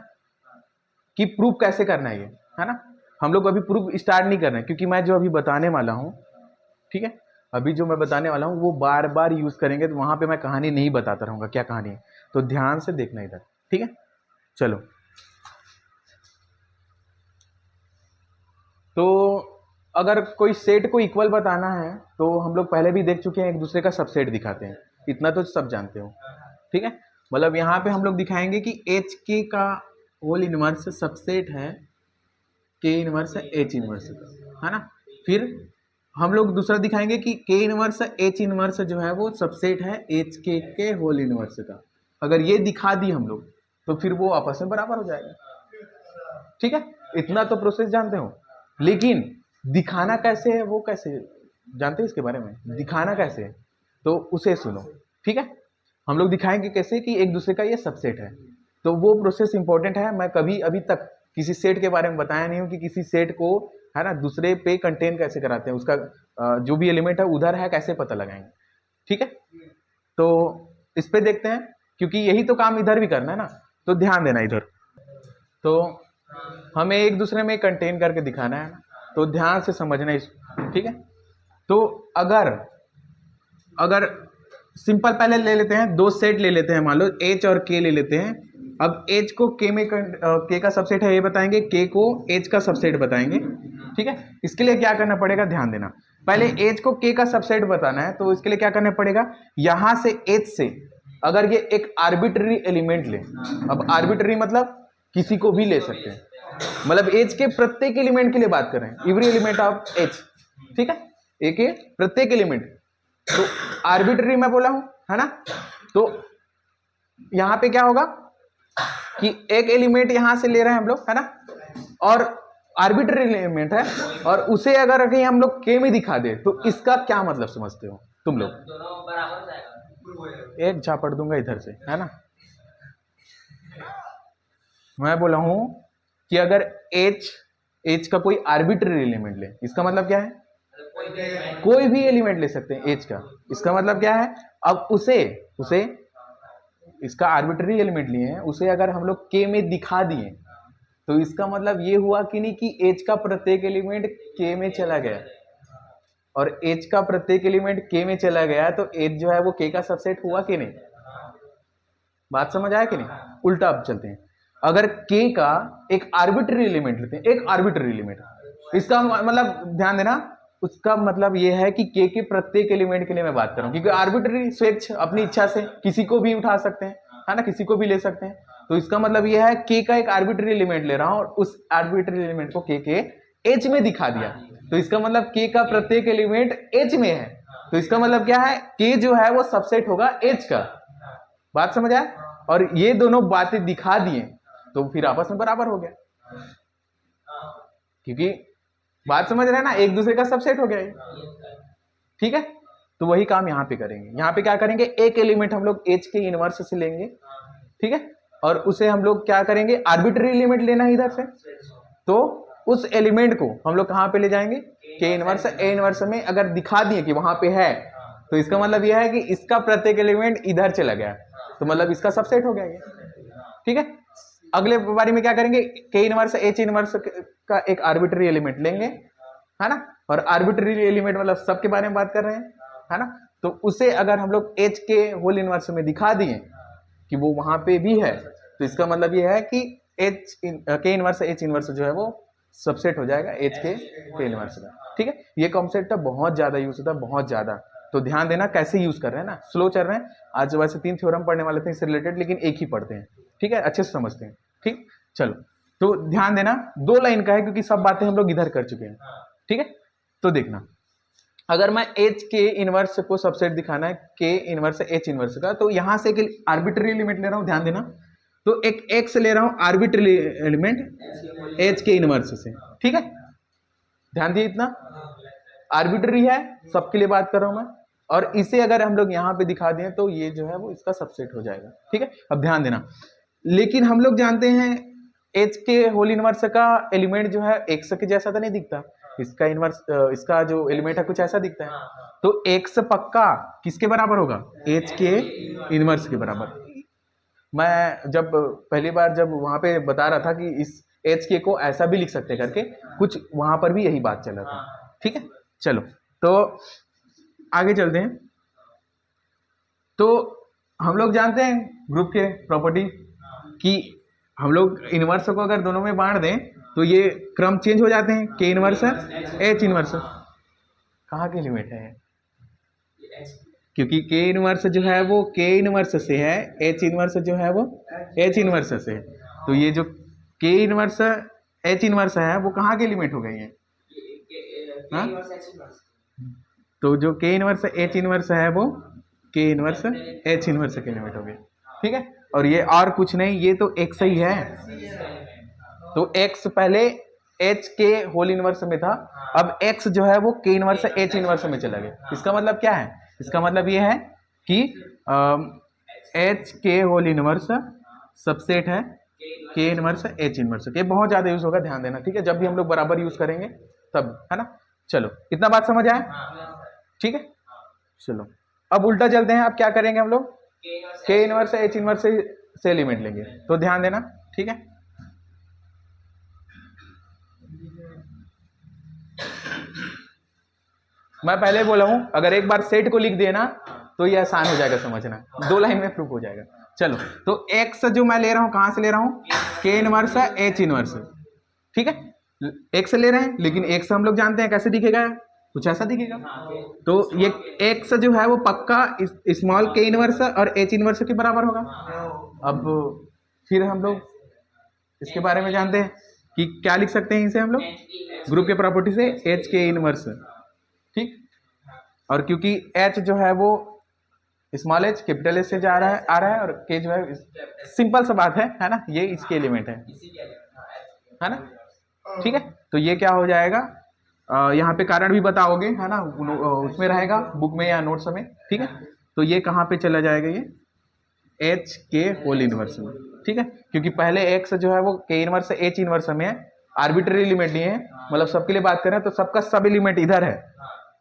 कि प्रूफ कैसे करना है ये, है ना। हम लोग अभी प्रूफ स्टार्ट नहीं कर रहे हैं, क्योंकि मैं जो अभी बताने वाला हूँ, ठीक है, अभी जो मैं बताने वाला हूँ वो बार बार यूज करेंगे, तो वहां पे मैं कहानी नहीं बताता रहूंगा क्या कहानी है। तो ध्यान से देखना इधर, ठीक है। चलो, तो अगर कोई सेट को इक्वल बताना है तो हम लोग पहले भी देख चुके हैं, एक दूसरे का सबसेट दिखाते हैं, इतना तो सब जानते हो, ठीक है। मतलब यहाँ पे हम लोग दिखाएंगे कि एच के का होल इनवर्स सबसेट है के इनवर्स एच इनवर्स का, है ना। फिर हम लोग दूसरा दिखाएंगे कि के इनवर्स एच इनवर्स जो है वो सबसेट है एच के होल इनवर्स का। अगर ये दिखा दी हम लोग तो फिर वो आपस में बराबर हो जाएगा, ठीक है। इतना तो प्रोसेस जानते हो, लेकिन दिखाना कैसे है वो कैसे जानते हैं इसके बारे में? दिखाना कैसे है तो उसे सुनो, ठीक है। हम लोग दिखाएंगे कैसे कि एक दूसरे का ये सबसेट है, तो वो प्रोसेस इंपॉर्टेंट है। मैं कभी अभी तक किसी सेट के बारे में बताया नहीं हूँ कि किसी सेट को, है ना, दूसरे पे कंटेन कैसे कराते हैं, उसका जो भी एलिमेंट है उधर है कैसे पता लगाएंगे, ठीक है। तो इस पे देखते हैं, क्योंकि यही तो काम इधर भी करना है ना, तो ध्यान देना इधर। तो हमें एक दूसरे में कंटेन करके दिखाना है ना, तो ध्यान से समझना इस, ठीक है। तो अगर अगर सिंपल पहले ले लेते हैं, दो सेट ले लेते हैं, मान लो एच और के ले लेते हैं। अब एच को के में के का सबसेट है ये बताएंगे, के को एच का सबसेट बताएंगे, ठीक है। इसके लिए क्या करना पड़ेगा, ध्यान देना। पहले एच को के का सबसेट बताना है तो इसके लिए क्या करना पड़ेगा, यहां से एच से अगर ये एक आर्बिट्ररी एलिमेंट ले, अब आर्बिट्ररी मतलब किसी को भी ले सकते हैं, मतलब एच के प्रत्येक एलिमेंट के लिए बात कर रहे हैं, एवरी एलिमेंट ऑफ एच, ठीक है, ए के प्रत्येक एलिमेंट। तो आर्बिट्ररी मैं बोला हूं, है ना। तो यहां पे क्या होगा कि एक एलिमेंट यहां से ले रहे हैं हम लोग, है ना, और आर्बिट्ररी एलिमेंट है, और उसे अगर कहीं हम लोग के में दिखा दे तो इसका क्या मतलब समझते हो तुम लोग? दोनों बराबर हो जाएगा। एक झापड़ दूंगा इधर से, है ना। मैं बोला हूं कि अगर एच का कोई आर्बिट्ररी एलिमेंट ले, इसका मतलब क्या है, कोई भी एलिमेंट ले सकते हैं एच का, इसका मतलब क्या है, अब उसे उसे इसका आर्बिट्ररी एलिमेंट लिए हैं, उसे अगर हम लोग के में दिखा दिए तो इसका मतलब ये हुआ कि नहीं कि एच का प्रत्येक एलिमेंट के में चला गया, और एच का प्रत्येक एलिमेंट के में चला गया तो एच जो है वो के का सबसेट हुआ कि नहीं? बात समझ आया कि नहीं? उल्टा अब चलते हैं, अगर के का एक आर्बिट्ररी एलिमेंट लेते हैं, एक आर्बिट्ररी एलिमेंट, इसका मतलब ध्यान देना, उसका मतलब यह है कि के प्रत्येक एलिमेंट के लिए मैं बात कर रहा हूं, क्योंकि आर्बिट्ररी स्वेच्छ अपनी इच्छा से किसी को भी उठा सकते हैं, है ना, किसी को भी ले सकते हैं। तो इसका मतलब यह है के का एक आर्बिट्ररी एलिमेंट ले रहा हूं और उस आर्बिट्ररी एलिमेंट को के एच में दिखा दिया, तो इसका मतलब के का प्रत्येक एलिमेंट एच में है, तो इसका मतलब क्या है, के जो है वो सबसेट होगा एच का। बात समझ आए? और ये दोनों बातें दिखा दिए तो फिर आपस में बराबर हो गया, क्योंकि बात समझ रहे हैं ना, एक दूसरे का सबसेट हो गया ये, ठीक है। तो वही काम यहाँ पे करेंगे। यहाँ पे क्या करेंगे, एक एलिमेंट हम लोग एच के इनवर्स से लेंगे, ठीक है, और उसे हम लोग क्या करेंगे, आर्बिट्ररी एलिमेंट लेना है इधर से, तो उस एलिमेंट को हम लोग कहां पे ले जाएंगे, के इनवर्स ए इनवर्स में अगर दिखा दिए कि वहां पे है, तो इसका मतलब यह है कि इसका प्रत्येक एलिमेंट इधर चला गया, तो मतलब इसका सबसेट हो गया ये, ठीक है। अगले बारी में क्या करेंगे, के इनवर्स एच इनवर्स का एक आर्बिट्ररी एलिमेंट लेंगे, है ना, और आर्बिट्ररी एलिमेंट मतलब सबके बारे में बात कर रहे हैं, है ना। तो उसे अगर हम लोग एच के होल इनवर्स में दिखा दिए कि वो वहां पे भी है, तो इसका मतलब ये है कि एच के इनवर्स एच इनवर्स जो है वो सबसेट हो जाएगा एच के इनवर्स का, ठीक है। ये कॉन्सेप्ट बहुत ज्यादा यूज होता है, बहुत ज्यादा, तो ध्यान देना कैसे यूज कर रहे हैं ना, स्लो चल रहे हैं। आज वैसे 3 थ्योरम पढ़ने वाले थे इससे रिलेटेड, लेकिन एक ही पढ़ते हैं, ठीक है, अच्छे से समझते हैं। ठीक, चलो तो ध्यान देना 2 लाइन का है क्योंकि सब बातें हम लोग इधर कर चुके हैं। ठीक है, तो देखना अगर मैं एच के इनवर्स को सबसेट दिखाना है के इनवर्स एच इनवर्स का, तो यहां से एक आर्बिट्ररी एलिमेंट ले रहा हूं, ध्यान देना। तो एक एक्स ले रहा हूं आर्बिट्ररी एलिमेंट एच के इनवर्स से, ठीक है, ध्यान दिए, इतना आर्बिट्ररी है, सबके लिए बात कर रहा हूं मैं। और इसे अगर हम लोग यहां पे दिखा दें तो ये जो है वो इसका सबसेट हो जाएगा। ठीक है, अब ध्यान देना, लेकिन हम लोग जानते हैं एच के होल इनवर्स का एलिमेंट जो है एक्स के जैसा तो नहीं दिखता, इसका इनवर्स इसका जो एलिमेंट है कुछ ऐसा दिखता है। तो एक्स पक्का किसके बराबर होगा, एच के इनवर्स के बराबर। मैं जब पहली बार जब वहां पे बता रहा था कि इस एच के को ऐसा भी लिख सकते करके, कुछ वहां पर भी यही बात चल रहा था। ठीक है, चलो तो आगे चलते हैं। तो हम लोग जानते हैं ग्रुप के प्रॉपर्टी कि हम लोग इनवर्स को अगर दोनों में बांट दें तो ये क्रम चेंज हो जाते हैं, के इनवर्स एच इनवर्स। कहाँ की लिमिट है, क्योंकि के इनवर्स जो है वो के इनवर्स से है, एच इनवर्स जो है वो एच इनवर्स से है। तो ये जो के इनवर्स एच इनवर्स है वो कहाँ की लिमिट हो गई है, हाँ? तो जो के इनवर्स एच इनवर्स है वो के इनवर्स एच इनवर्स की लिमिट हो गई। ठीक है, और ये और कुछ नहीं, ये तो एक्स ही है। तो एक्स पहले एच के होल इनवर्स में था, अब एक्स जो है वो के इनवर्स एच इनवर्स में चला गया। इसका मतलब क्या है, इसका मतलब ये है कि एच के होल इनवर्स सबसेट है के इनवर्स एच इनवर्स। ये बहुत ज्यादा यूज होगा, ध्यान देना। ठीक है, जब भी हम लोग बराबर यूज करेंगे तब, है ना। चलो इतना बात समझ आए, ठीक है। चलो अब उल्टा चलते हैं, अब क्या करेंगे हम लोग, के इनवर्स एच इनवर्स से एलिमेंट लेंगे। तो ध्यान देना, ठीक है। मैं पहले बोला हूं अगर एक बार सेट को लिख दिए ना तो ये आसान हो जाएगा समझना, 2 लाइन में प्रूफ हो जाएगा। चलो तो एक्स जो मैं ले रहा हूं कहां से ले रहा हूं, के इनवर्स एच इनवर्स। ठीक है, एक्स ले रहे हैं, लेकिन एक्स हम लोग जानते हैं कैसे दिखेगा, कुछ ऐसा दिखेगा। तो ये एक्स जो है वो पक्का स्मॉल के इनवर्स और एच इनवर्स के बराबर होगा। अब फिर हम लोग इसके बारे में जानते हैं कि क्या लिख सकते हैं इसे हम लोग ग्रुप के प्रॉपर्टी से, एच के इनवर्स। ठीक, और क्योंकि एच जो है वो स्मॉल एच कैपिटल एच से जा रहा है, आ रहा है, और के जो है सिंपल सा बात है ना, ये इसके एलिमेंट है ना। ठीक है, तो ये क्या हो जाएगा, यहाँ पे कारण भी बताओगे, है ना, उसमें रहेगा बुक में या नोट्स में। ठीक है, तो ये कहाँ पे चला जाएगा, ये एच के होल इनवर्स में। ठीक है, क्योंकि पहले एक्स जो है वो के इनवर्स एच इनवर्स में है, आर्बिट्ररी एलिमेंट नहीं है, मतलब सबके लिए बात करें तो सबका सब एलिमेंट इधर है।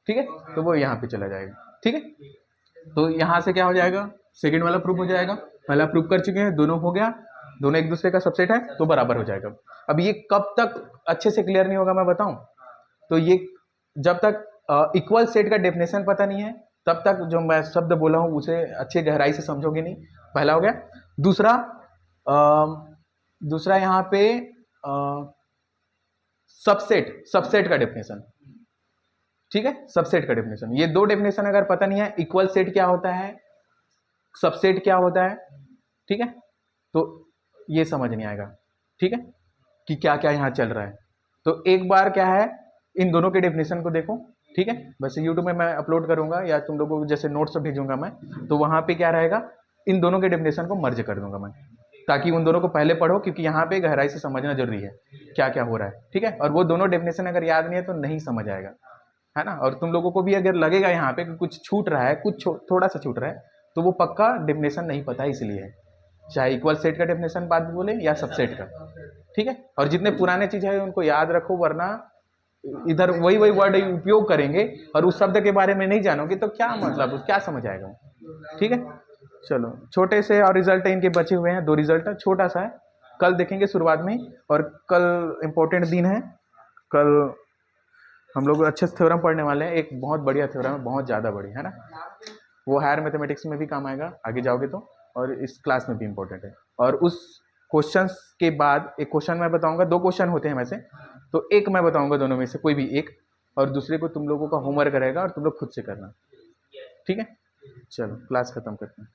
ठीक है, तो वो यहाँ पे चला जाएगा। ठीक है, तो यहाँ से क्या हो जाएगा, सेकंड वाला प्रूफ हो जाएगा। पहला प्रूफ कर चुके हैं, दोनों हो गया, दोनों एक दूसरे का सबसेट है तो बराबर हो जाएगा। अब ये कब तक अच्छे से क्लियर नहीं होगा मैं बताऊं, तो ये जब तक इक्वल सेट का डेफिनेशन पता नहीं है तब तक जो मैं शब्द बोला हूं उसे अच्छे गहराई से समझोगे नहीं, पहला हो गया। दूसरा यहाँ पे सबसेट का डेफिनेशन। ठीक है, सबसेट का डेफिनेशन, ये 2 डेफिनेशन अगर पता नहीं है, इक्वल सेट क्या होता है, सबसेट क्या होता है, ठीक है, तो ये समझ नहीं आएगा। ठीक है, कि क्या क्या यहाँ चल रहा है। तो एक बार क्या है, इन दोनों के डेफिनेशन को देखो। ठीक है, वैसे यूट्यूब में मैं अपलोड करूंगा या तुम लोगों को जैसे नोट्स भेजूंगा मैं, तो वहां पे क्या रहेगा, इन दोनों के डेफिनेशन को मर्ज कर दूंगा मैं, ताकि उन दोनों को पहले पढ़ो, क्योंकि यहाँ पे गहराई से समझना जरूरी है क्या क्या हो रहा है। ठीक है, और वो दोनों डेफिनेशन अगर याद नहीं है तो नहीं समझ आएगा, है ना। और तुम लोगों को भी अगर लगेगा यहाँ पे कि कुछ छूट रहा है, कुछ थोड़ा सा छूट रहा है, तो वो पक्का डेफिनेशन नहीं पता है, इसलिए है। चाहे इक्वल सेट का डेफिनेशन बात बोले या सबसेट का। ठीक है, और जितने पुराने चीज है उनको याद रखो, वरना इधर वही वर्ड उपयोग करेंगे और उस शब्द के बारे में नहीं जानोगे तो क्या मतलब, क्या समझ आएगा। ठीक है, चलो छोटे से और रिजल्ट इनके बचे हुए हैं, 2 रिजल्ट, छोटा सा है, कल देखेंगे शुरुआत में। और कल इंपॉर्टेंट दिन है, कल हम लोग अच्छे से थ्योरम पढ़ने वाले हैं। एक बहुत बढ़िया थ्योरम है, बहुत ज़्यादा बड़ी, है ना, वो हायर मैथमेटिक्स में भी काम आएगा आगे जाओगे तो, और इस क्लास में भी इंपॉर्टेंट है। और उस क्वेश्चंस के बाद एक क्वेश्चन मैं बताऊंगा, 2 क्वेश्चन होते हैं वैसे, तो एक मैं बताऊंगा दोनों में से कोई भी एक, और दूसरे को तुम लोगों का होमवर्क रहेगा और तुम लोग खुद से करना। ठीक है, चलो क्लास खत्म करते हैं।